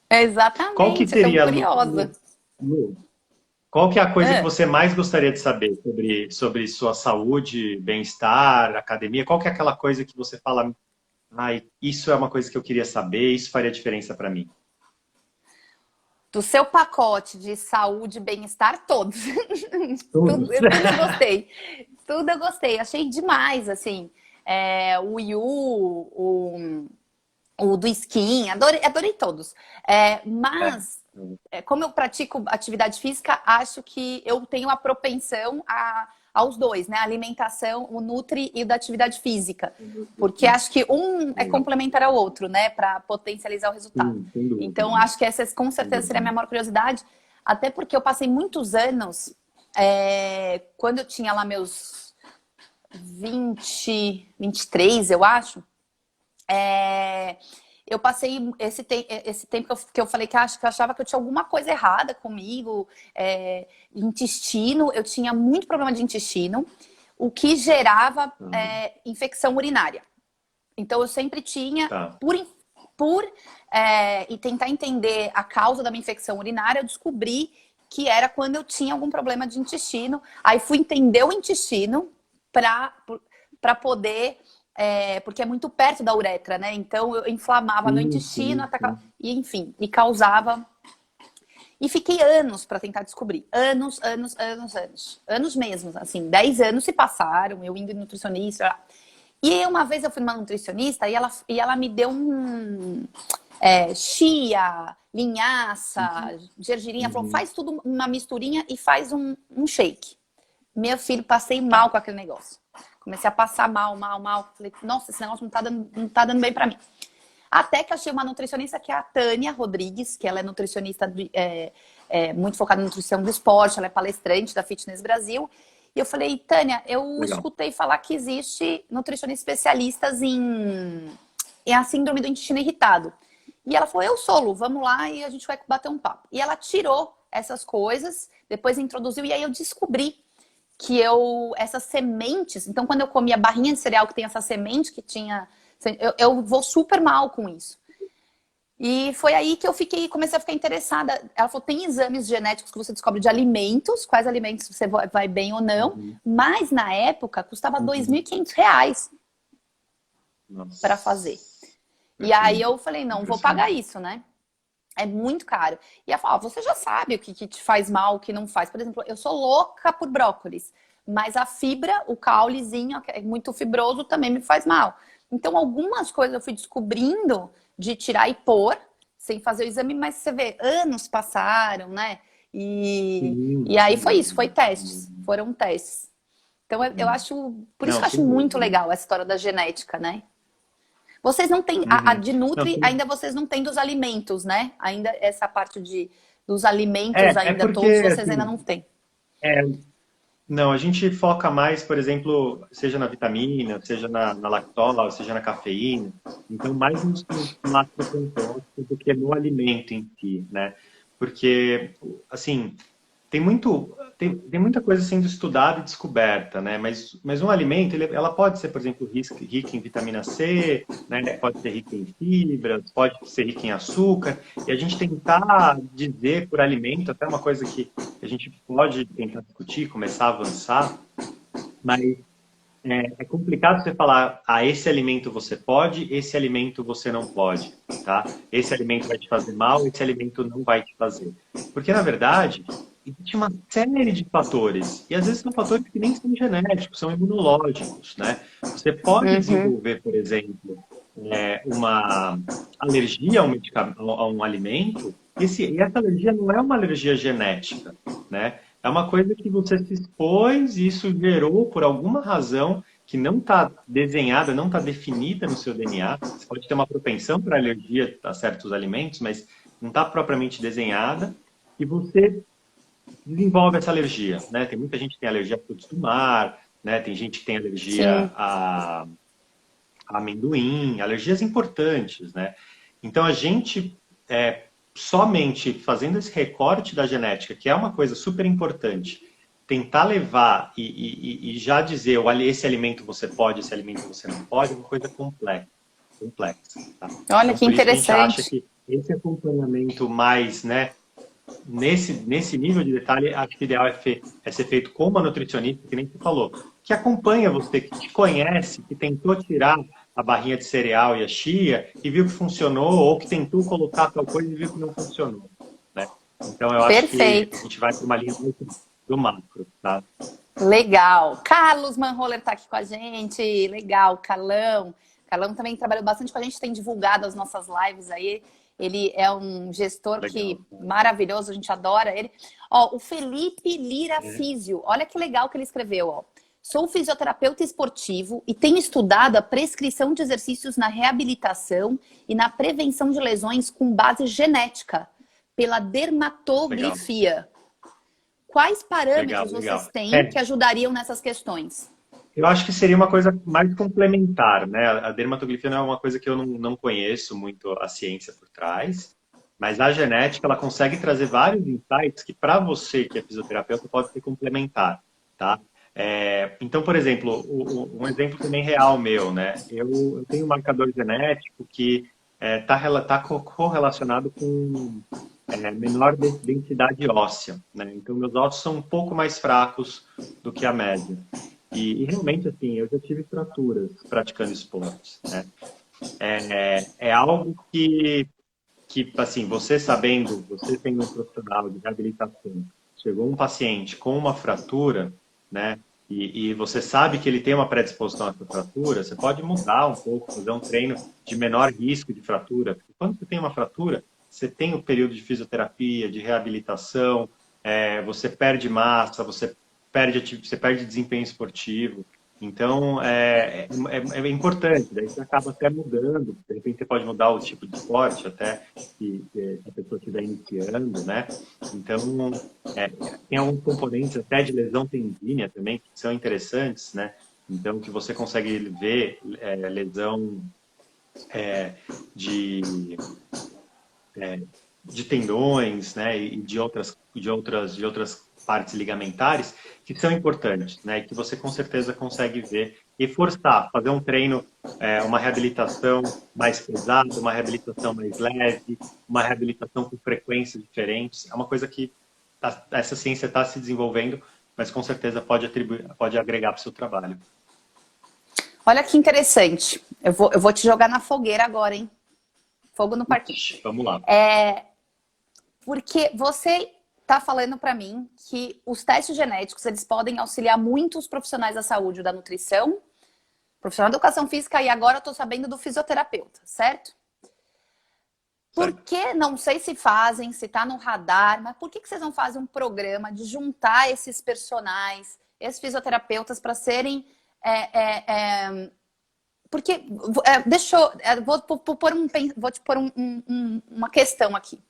que Exatamente, eu estou seria, curiosa. Lu, qual que é a coisa que Ah, você mais gostaria de saber sobre sua saúde, bem-estar, academia? Qual que é aquela coisa que você fala, ai, isso é uma coisa que eu queria saber, isso faria diferença para mim? do seu pacote de saúde e bem-estar, todos. Tudo. Tudo eu gostei. Tudo eu gostei. Achei demais, assim. O Yu, o do skin, adorei todos. Mas, como eu pratico atividade física, acho que eu tenho a propensão aos dois, né? A alimentação, o Nutri e o da atividade física. Porque acho que um é Legal. complementar ao outro, né? Para potencializar o resultado. Sim, sem dúvida. Então, acho que essa com Sem certeza seria a dúvida. minha maior curiosidade. Até porque eu passei muitos anos, quando eu tinha lá meus 23, eu acho, eu passei esse tempo que eu falei que eu achava que eu tinha alguma coisa errada comigo, intestino, eu tinha muito problema de intestino, o que gerava infecção urinária. Então eu sempre tinha, Tá. e tentar entender a causa da minha infecção urinária, eu descobri que era quando eu tinha algum problema de intestino. Aí fui entender o intestino para poder, porque é muito perto da uretra, né? Então eu inflamava meu Sim, intestino, sim, atacava, sim. e enfim, me causava. E fiquei anos para tentar descobrir. Anos, anos, anos, anos. Anos mesmo, assim, 10 anos se passaram, eu indo em nutricionista. E uma vez eu fui numa nutricionista e ela me deu chia, linhaça, gergelim. Falou, Uhum. faz tudo uma misturinha e faz um shake. Meu filho, passei mal Tá. com aquele negócio. Comecei a passar mal, mal, mal. Falei, nossa, esse negócio não tá dando bem pra mim. Até que achei uma nutricionista que é a Tânia Rodrigues, que ela é nutricionista muito focada em nutrição do esporte, ela é palestrante da Fitness Brasil. E eu falei, Tânia, eu Legal. escutei falar que existe nutricionistas especialistas em a síndrome do intestino irritado. E ela falou, eu sou, Lu, vamos lá e a gente vai bater um papo. E ela tirou essas coisas, depois introduziu, e aí eu descobri que essas sementes, então quando eu comia barrinha de cereal que tem essa semente que tinha, eu vou super mal com isso. E foi aí que eu comecei a ficar interessada. Ela falou, tem exames genéticos que você descobre de alimentos, quais alimentos você vai bem ou não, Uhum. mas na época custava Uhum. R$ 2.500 para fazer. Nossa. E aí eu Impressionante. falei, não, vou pagar Impressionante. isso, né? É muito caro. E ela falou, você já sabe o que te faz mal, o que não faz. Por exemplo, eu sou louca por brócolis, mas a fibra, o caulezinho, que é muito fibroso, também me faz mal. Então, algumas coisas eu fui descobrindo de tirar e pôr, sem fazer o exame, mas você vê, anos passaram, né? E, Sim, e aí sem foi isso, foi dúvida. Sem testes, dúvida. foram testes. Então, eu É. acho, por isso Não, que eu acho sem muito dúvida. legal essa história da genética, né? Vocês não têm, a Uhum. de Não, Nutri, ainda vocês não têm dos alimentos, né? Ainda essa parte dos alimentos é ainda todos, porque, vocês ainda assim, não têm. é, não, a gente foca mais, por exemplo, seja na vitamina, seja na lactose, seja na cafeína. Então, mais nos macrocompostos do que no alimento em si, né? Porque, assim, tem muita coisa sendo estudada e descoberta, né? Mas um alimento, ela pode ser, por exemplo, rica em vitamina C, né? Pode ser rica em fibras, pode ser rica em açúcar. E a gente tentar dizer por alimento, até uma coisa que a gente pode tentar discutir, começar a avançar, mas é complicado você falar, esse alimento você pode, esse alimento você não pode, tá? Esse alimento vai te fazer mal, esse alimento não vai te fazer. Porque, na verdade, existe uma série de fatores, e às vezes são fatores que nem são genéticos, são imunológicos, né? Você pode Uhum. desenvolver, por exemplo, uma alergia a um alimento, e essa alergia não é uma alergia genética, né? É uma coisa que você se expôs e isso gerou por alguma razão que não está desenhada, não está definida no seu DNA. Você pode ter uma propensão para alergia a certos alimentos, mas não está propriamente desenhada. E você desenvolve essa alergia, né? Tem muita gente que tem alergia a frutos do mar, né? Tem gente que tem alergia Sim. a amendoim, alergias importantes, né? Então a gente somente fazendo esse recorte da genética, que é uma coisa super importante, tentar levar e já dizer esse alimento você pode, esse alimento você não pode, é uma coisa complexa, tá? Olha Então que por isso que a gente acha interessante. que esse acompanhamento mais, né, nesse nível de detalhe, acho que o ideal é ser feito com uma nutricionista, que nem você falou, que acompanha você, que te conhece, que tentou tirar a barrinha de cereal e a chia e viu que funcionou, ou que tentou colocar tal coisa e viu que não funcionou, né? Então eu acho que a Perfeito. gente vai para uma linha muito do macro, tá? Legal. Carlos Manholer está aqui com a gente. Legal, Carlão. Carlão também trabalhou bastante com a gente, tem divulgado as nossas lives aí. Ele é um gestor Legal. que maravilhoso, a gente adora ele. Ó, o Felipe Lira É, Físio, olha que legal que ele escreveu, ó. Sou fisioterapeuta esportivo e tenho estudado a prescrição de exercícios na reabilitação e na prevenção de lesões com base genética, pela legal, dermatografia. Quais legal, parâmetros vocês legal. têm que ajudariam nessas questões? Eu acho que seria uma coisa mais complementar, né? A dermatografia não é uma coisa que eu não conheço muito a ciência por trás, mas a genética ela consegue trazer vários insights que para você que é fisioterapeuta pode ser complementar, tá? Então, por exemplo, um exemplo também real meu, né? Eu tenho um marcador genético que está correlacionado com menor densidade óssea, né? Então, meus ossos são um pouco mais fracos do que a média. Realmente, assim, eu já tive fraturas praticando esportes, né? É algo assim, você sabendo, você sendo um profissional de reabilitação, chegou um paciente com uma fratura, né? E você sabe que ele tem uma predisposição a essa fratura, você pode mudar um pouco, fazer um treino de menor risco de fratura. Porque quando você tem uma fratura, você tem o período de fisioterapia, de reabilitação, você perde massa, você perde desempenho esportivo. Então, é importante. Daí você acaba até mudando. De repente, você pode mudar o tipo de esporte até que a pessoa estiver iniciando, né? Então, é, tem alguns componentes até de lesão tendínea também que são interessantes, né? Então, que você consegue ver lesão de de tendões, né, e de outras partes ligamentares que são importantes, né, e que você com certeza consegue ver e forçar, fazer um treino, uma reabilitação mais pesada, uma reabilitação mais leve, uma reabilitação com frequências diferentes, é uma coisa que essa ciência está se desenvolvendo, mas com certeza pode agregar para o seu trabalho. Olha que interessante. Eu vou te jogar na fogueira agora, hein? Fogo no parquinho. Vamos lá. Porque você está falando para mim que os testes genéticos eles podem auxiliar muito os profissionais da saúde, da nutrição, profissional da educação física e agora eu estou sabendo do fisioterapeuta, certo? Por Certo. que, não sei se fazem, se está no radar, mas por que vocês não fazem um programa de juntar esses personagens, esses fisioterapeutas para serem Porque, deixa eu, vou te pôr uma questão aqui.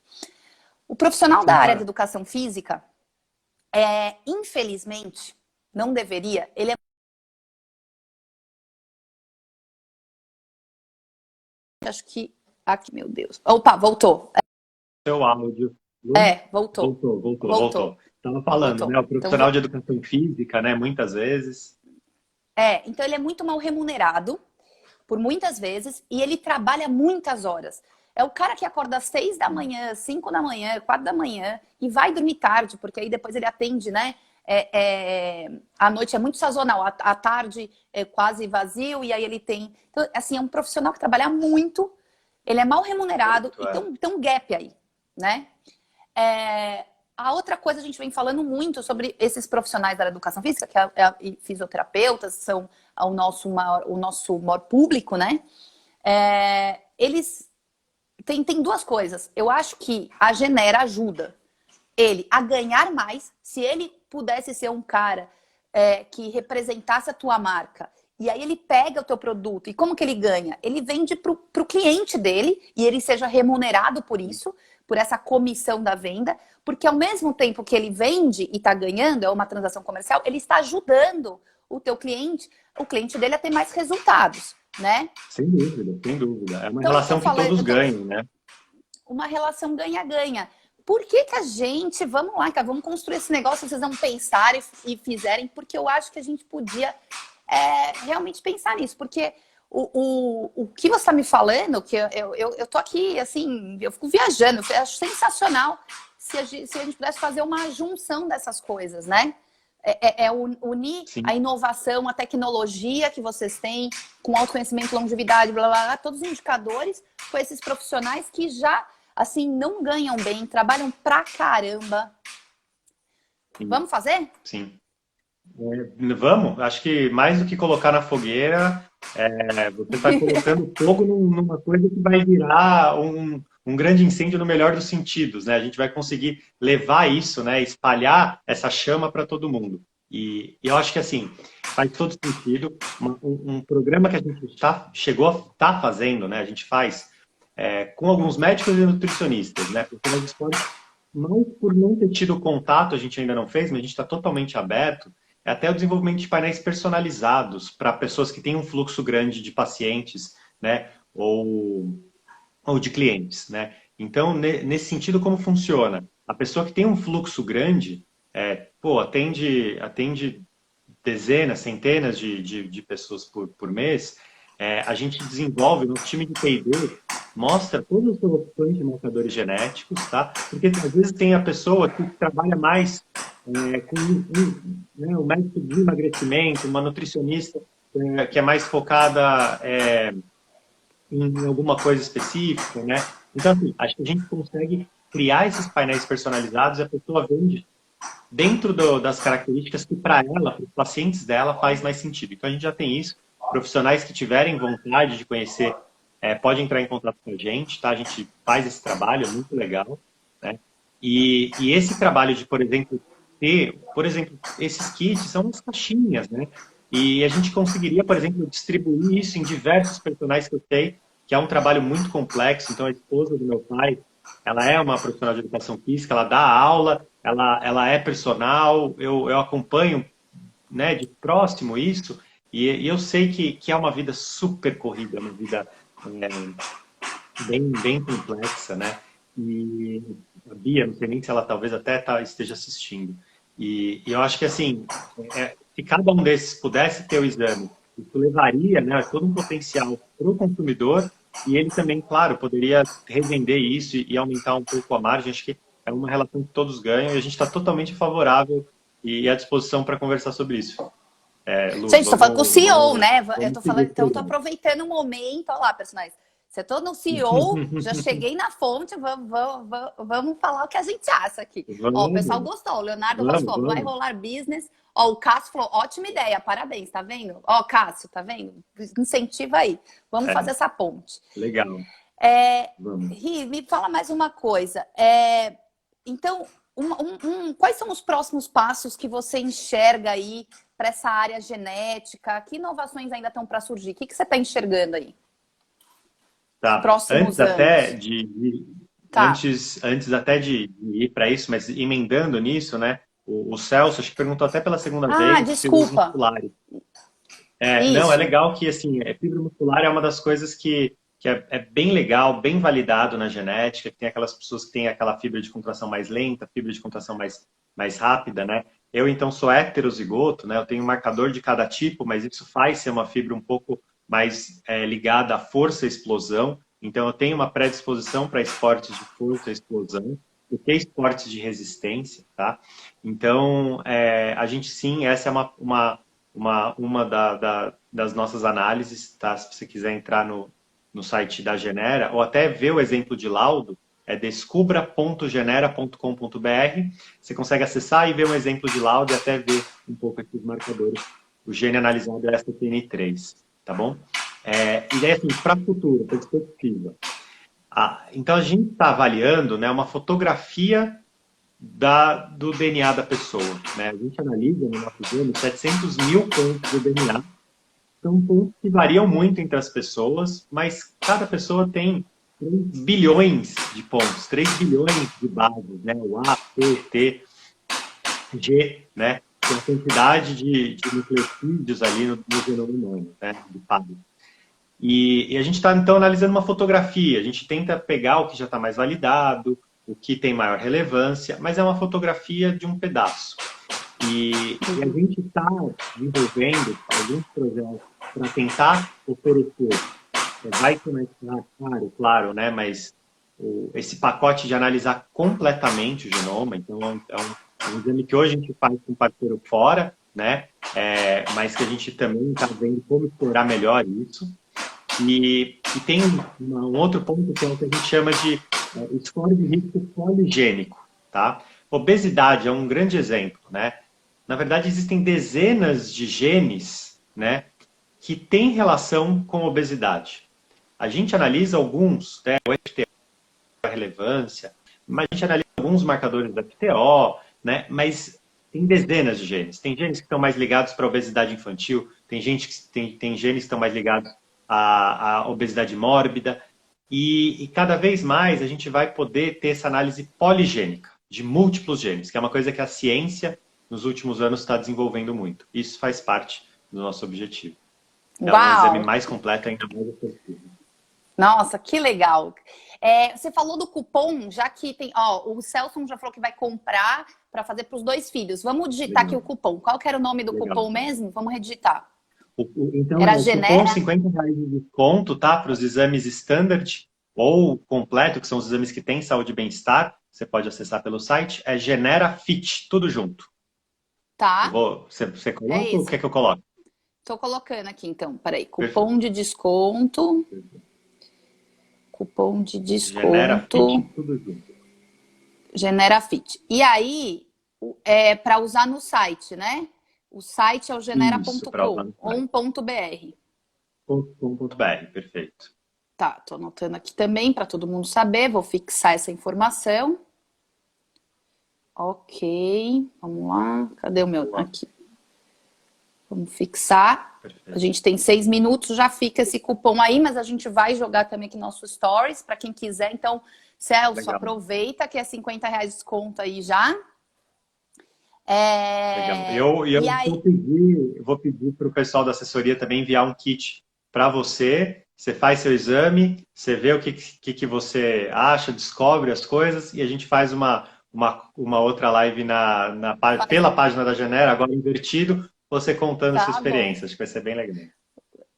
O profissional da área de educação física, infelizmente, não deveria, ele é... Acho que... Aqui, meu Deus. Opa, voltou. Seu áudio. Voltou. Voltou. Estava falando, né? O profissional de educação física, né? Muitas vezes. Então ele é muito mal remunerado, por muitas vezes, e ele trabalha muitas horas. É o cara que acorda às 6 da manhã, 5 da manhã, 4 da manhã e vai dormir tarde, porque aí depois ele atende, né? A noite é muito sazonal, à tarde é quase vazio, e aí ele tem... Então, assim, é um profissional que trabalha muito, ele é mal remunerado, e tem um gap aí, né? A outra coisa, a gente vem falando muito sobre esses profissionais da educação física, que e fisioterapeutas, são o nosso maior público, né? Eles tem duas coisas. Eu acho que a Genera ajuda ele a ganhar mais, se ele pudesse ser um cara que representasse a tua marca, e aí ele pega o teu produto, e como que ele ganha? Ele vende pro cliente dele, e ele seja remunerado por isso, por essa comissão da venda, porque ao mesmo tempo que ele vende e está ganhando, é uma transação comercial, ele está ajudando o teu cliente, o cliente dele a ter mais resultados, né? Sem dúvida, sem dúvida. É uma relação que todos ganham, né? Uma relação ganha-ganha. Por que a gente, vamos lá, cara, vamos construir esse negócio, vocês não pensarem e fizerem, porque eu acho que a gente podia realmente pensar nisso, porque o que você está me falando, que eu tô aqui, assim, eu fico viajando, eu acho sensacional se a gente pudesse fazer uma junção dessas coisas, né? Unir Sim. a inovação, a tecnologia que vocês têm, com autoconhecimento, longevidade, blá, blá, blá, todos os indicadores, com esses profissionais que já, assim, não ganham bem, trabalham pra caramba. Sim. Vamos fazer? Sim. Vamos, acho que mais do que colocar na fogueira, você está colocando fogo numa coisa que vai virar um grande incêndio no melhor dos sentidos, né? A gente vai conseguir levar isso, né? Espalhar essa chama para todo mundo. E eu acho que, assim, faz todo sentido. Um programa que a gente chegou a estar fazendo, né? A gente faz com alguns médicos e nutricionistas, né? Porque nós esportes, não por não ter tido contato, a gente ainda não fez, mas a gente está totalmente aberto. Até o desenvolvimento de painéis personalizados para pessoas que têm um fluxo grande de pacientes, né? Ou de clientes, né? Então, nesse sentido, como funciona? A pessoa que tem um fluxo grande, atende dezenas, centenas de pessoas por mês, a gente desenvolve, no time de P&D, mostra todas as opções de marcadores genéticos, tá? Porque às vezes tem a pessoa que trabalha mais com um médico de emagrecimento, uma nutricionista que é mais focada em alguma coisa específica, né? Então, assim, acho que a gente consegue criar esses painéis personalizados e a pessoa vende dentro das características que para ela, para os pacientes dela, faz mais sentido. Então, a gente já tem isso. Profissionais que tiverem vontade de conhecer, podem entrar em contato com a gente, tá? A gente faz esse trabalho, é muito legal, né? E esse trabalho de, por exemplo, esses kits são as caixinhas, né? E a gente conseguiria, por exemplo, distribuir isso em diversos personagens que eu sei, que é um trabalho muito complexo. Então, a esposa do meu pai, ela é uma profissional de educação física, ela dá aula, ela é personal, eu acompanho, né, de próximo isso, e eu sei que é uma vida super corrida, uma vida bem complexa, né? E a Bia, não sei nem se ela talvez até esteja assistindo. E eu acho que, assim, se cada um desses pudesse ter o exame, isso levaria, né, todo um potencial para o consumidor, e ele também, claro, poderia revender isso e aumentar um pouco a margem. Acho que é uma relação que todos ganham, e a gente está totalmente favorável e à disposição para conversar sobre isso. Lu, gente, estou falando com o CEO, né? Eu tô falando, então estou aproveitando o momento. Olha lá, personagens. Se eu estou no CEO, já cheguei na fonte, vamos falar o que a gente acha aqui. Ó, o pessoal gostou, o Leonardo gostou, vai rolar business. Ó, o Cássio falou, ótima ideia, parabéns, tá vendo? Ó, Cássio, tá vendo? Incentiva aí, vamos fazer essa ponte. Legal. Ri, me fala mais uma coisa. Então, quais são os próximos passos que você enxerga aí para essa área genética? Que inovações ainda estão para surgir? O que você está enxergando aí? Os Tá. próximos anos. Tá. Antes até de ir para isso, mas emendando nisso, né? O Celso, acho que perguntou até pela segunda Ah, vez, fibras desculpa. musculares. Não, é Isso. legal que, assim, fibra muscular é uma das coisas que é bem legal, bem validado na genética, que tem aquelas pessoas que têm aquela fibra de contração mais lenta, fibra de contração mais rápida, né? Eu, então, sou heterozigoto, né? Eu tenho um marcador de cada tipo, mas isso faz ser uma fibra um pouco mais ligada à força e explosão. Então, eu tenho uma predisposição para esportes de força e explosão, do que esportes de resistência, tá? Então, a gente sim, essa é das nossas análises, tá? Se você quiser entrar no site da Genera, ou até ver o exemplo de laudo, é descubra.genera.com.br. Você consegue acessar e ver um exemplo de laudo e até ver um pouco aqui os marcadores. O gene analisado é STN3, tá bom? E daí, assim, para o futuro, perspectiva. Então, a gente está avaliando, né, uma fotografia do DNA da pessoa, né? A gente analisa no nosso exame 700 mil pontos do DNA. São pontos que variam muito entre as pessoas, mas cada pessoa tem 3 bilhões de pontos, 3 bilhões de bases, né? O A, P, T, G, né? Que é a quantidade de nucleotídeos ali no genoma humano, né? De bases. E a gente está, então, analisando uma fotografia. A gente tenta pegar o que já está mais validado, o que tem maior relevância, mas é uma fotografia de um pedaço. E a gente está desenvolvendo alguns projetos para tentar oferecer. Vai começar, claro, né? Mas esse pacote de analisar completamente o genoma, então é um exame que hoje a gente faz com parceiro fora, né? Mas que a gente também está vendo como explorar melhor isso. E tem um outro ponto que é o que a gente chama de score de risco poligênico, tá? Obesidade é um grande exemplo, né? Na verdade, existem dezenas de genes, né, que têm relação com obesidade. A gente analisa alguns, né, o FTO, a relevância, mas a gente analisa alguns marcadores do FTO, né, mas tem dezenas de genes. Tem genes que estão mais ligados para a obesidade infantil, tem genes que estão mais ligados à obesidade mórbida, e cada vez mais a gente vai poder ter essa análise poligênica, de múltiplos genes, que é uma coisa que a ciência nos últimos anos está desenvolvendo muito. Isso faz parte do nosso objetivo. É um exame Uau! mais completo ainda mais efetivo. Nossa, que legal. Você falou do cupom, já que tem. Ó, o Celso já falou que vai comprar para fazer para os 2 filhos. Vamos digitar aqui Legal. o cupom. Qual que era o nome do Legal. cupom mesmo? Vamos redigitar. Então, Era o cupom Genera? R$50 de desconto, tá? Para os exames standard ou completo, que são os exames que têm saúde e bem-estar. Você pode acessar pelo site. É Genera Fit, tudo junto. Tá. Você É coloca ou isso. quer que eu coloque? Estou colocando aqui, então. Peraí. Perfeito. Cupom de desconto. Cupom de Genera Fit, desconto. tudo junto. Genera Fit. E aí, é para usar no site, né? O site é o Isso, para usar genera.com no ou site. .br. .com.br, perfeito. Tá, tô anotando aqui também para todo mundo saber. Vou fixar essa informação. Ok, vamos lá. Cadê o meu? Aqui. Vamos fixar. Perfeito. A gente tem 6 minutos, já fica esse cupom aí, mas a gente vai jogar também aqui nosso Stories para quem quiser. Então, Celso, Legal. aproveita que é R$50 de desconto aí já. Legal. Eu vou pedir para o pessoal da assessoria também enviar um kit para você. Você faz seu exame, você vê o que você acha, descobre as coisas e a gente faz uma outra live pela página da Genera, agora invertido, você contando sua Tá bom. experiência. Acho que vai ser bem legal.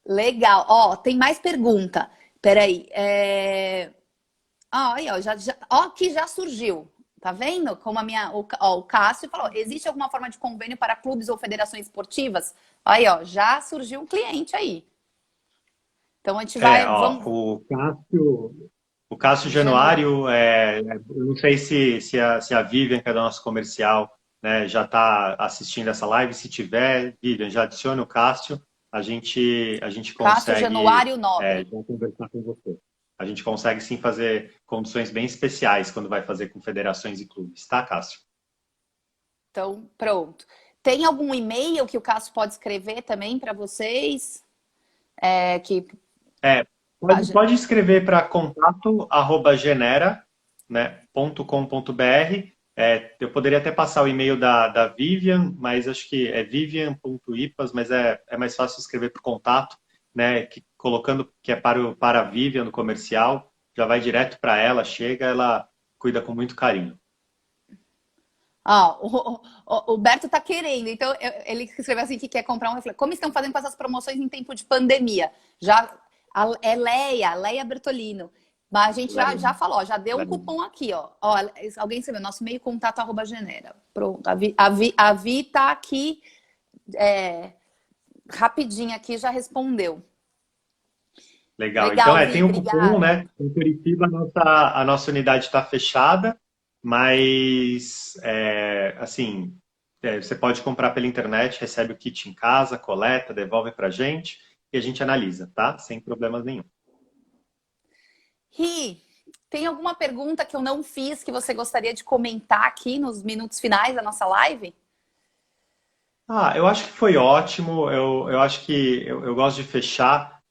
Legal. Ó, tem mais pergunta. Peraí. Aí, ó, ó, que já surgiu. Tá vendo? Como o Cássio falou, existe alguma forma de convênio para clubes ou federações esportivas? Aí, ó, já surgiu um cliente aí. Então a gente vai. Vamos... O Cássio Januário, eu não sei se a Vivian, que é do nosso comercial, né, já está assistindo essa live. Se tiver, Vivian, já adiciona o Cássio. A gente Cássio consegue Januário Nobre. já conversar com você. A gente consegue sim fazer condições bem especiais quando vai fazer com federações e clubes, tá, Cássio? Então, pronto. Tem algum e-mail que o Cássio pode escrever também para vocês? Que É, a pode escrever para contato@genera, né, .com.br. Eu poderia até passar o e-mail da Vivian, mas acho que é vivian.ipas, mas é mais fácil escrever para o contato, né, colocando que é para a Vivian no comercial, já vai direto para ela, chega, ela cuida com muito carinho. O Berto tá querendo, então ele escreveu assim que quer comprar um refletor. Como estão fazendo com essas promoções em tempo de pandemia? Já é Leia Bertolino. Mas a gente já falou, já deu um cupom aqui, ó. Alguém escreveu, nosso e-mail contato@genera. Pronto, a Vi tá aqui rapidinho aqui, já respondeu. Legal. Legal, Então, Vi, tem o cupom, obrigada. né? Em Curitiba, a nossa unidade está fechada, mas, assim, você pode comprar pela internet, recebe o kit em casa, coleta, devolve pra gente e a gente analisa, tá? Sem problemas nenhum. Ri, tem alguma pergunta que eu não fiz que você gostaria de comentar aqui nos minutos finais da nossa live? Eu acho que foi ótimo. Eu acho que eu gosto de fechar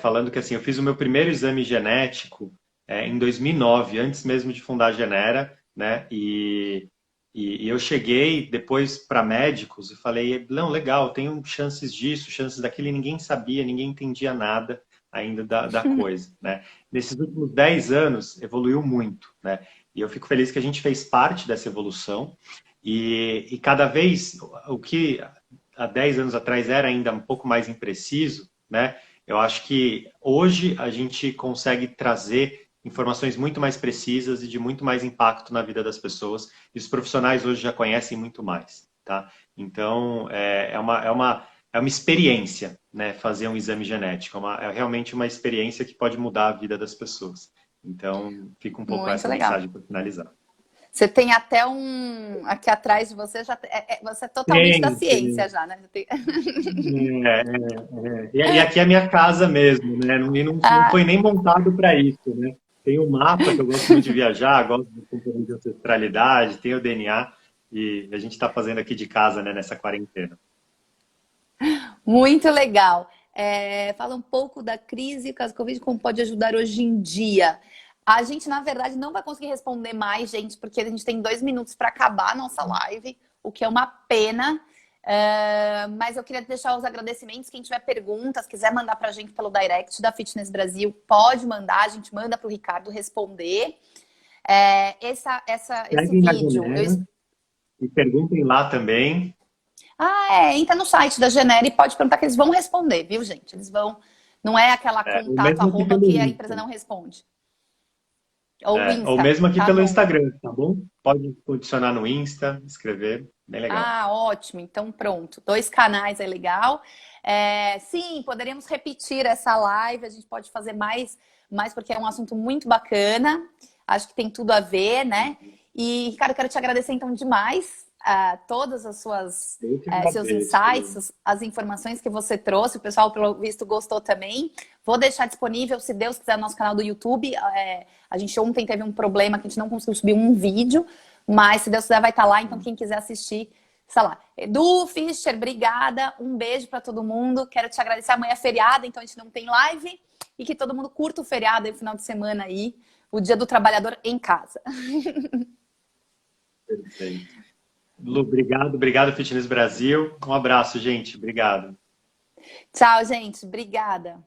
falando que assim, eu fiz o meu primeiro exame genético em 2009, antes mesmo de fundar a Genera, né? E eu cheguei depois para médicos e falei, não, legal, tenho chances disso, chances daquilo, e ninguém sabia, ninguém entendia nada ainda da coisa, né? Nesses últimos 10 anos, evoluiu muito, né? E eu fico feliz que a gente fez parte dessa evolução. E cada vez o que há 10 anos atrás era ainda um pouco mais impreciso, né? Eu acho que hoje a gente consegue trazer informações muito mais precisas e de muito mais impacto na vida das pessoas. E os profissionais hoje já conhecem muito mais, tá? Então, é uma experiência, né? Fazer um exame genético. É realmente uma experiência que pode mudar a vida das pessoas. Então, fica um pouco Muito essa legal. mensagem para finalizar. Você tem até aqui atrás de você, você é totalmente da Tem, ciência tem. já, né? E aqui é a minha casa mesmo, né? E não Ah, foi nem montado para isso, né? Tem o mapa, que eu gosto muito de viajar, gosto de componente de ancestralidade, tem o DNA, e a gente está fazendo aqui de casa, né, nessa quarentena. muito legal. Fala um pouco da crise, caso Covid, como pode ajudar hoje em dia. A gente, na verdade, não vai conseguir responder mais, gente, porque a gente tem 2 minutos para acabar a nossa live, o que é uma pena. Mas eu queria deixar os agradecimentos. Quem tiver perguntas, quiser mandar para a gente pelo direct da Fitness Brasil, pode mandar, a gente manda para o Ricardo responder. Esse Seguem na vídeo. Genera e perguntem lá também. Entra no site da Genera e pode perguntar que eles vão responder, viu, gente? Eles vão. Não é aquela Ou contato, mesmo aqui arroba pelo que a Insta. empresa não responde. Ou Ou Insta, mesmo aqui tá pelo bom. Instagram, tá bom? Pode adicionar no Insta, escrever, bem legal. Ótimo. Então, pronto. 2 canais é legal. Sim, poderíamos repetir essa live. A gente pode fazer mais porque é um assunto muito bacana. Acho que tem tudo a ver, né? E, Ricardo, quero te agradecer então demais todas as Eu que seus agradeço. insights, as informações que você trouxe. O pessoal, pelo visto, gostou também. Vou deixar disponível, se Deus quiser, no nosso canal do YouTube. A gente ontem teve um problema que a gente não conseguiu subir um vídeo, mas se Deus quiser vai estar lá. Então, quem quiser assistir, sei lá. Edu, Fischer, obrigada. Um beijo para todo mundo. Quero te agradecer. Amanhã é feriado, então a gente não tem live. E que todo mundo curta o feriado aí, o final de semana aí. O Dia do Trabalhador em casa. Perfeito. Lu, obrigado, Fitness Brasil. Um abraço, gente. Obrigado. Tchau, gente. Obrigada.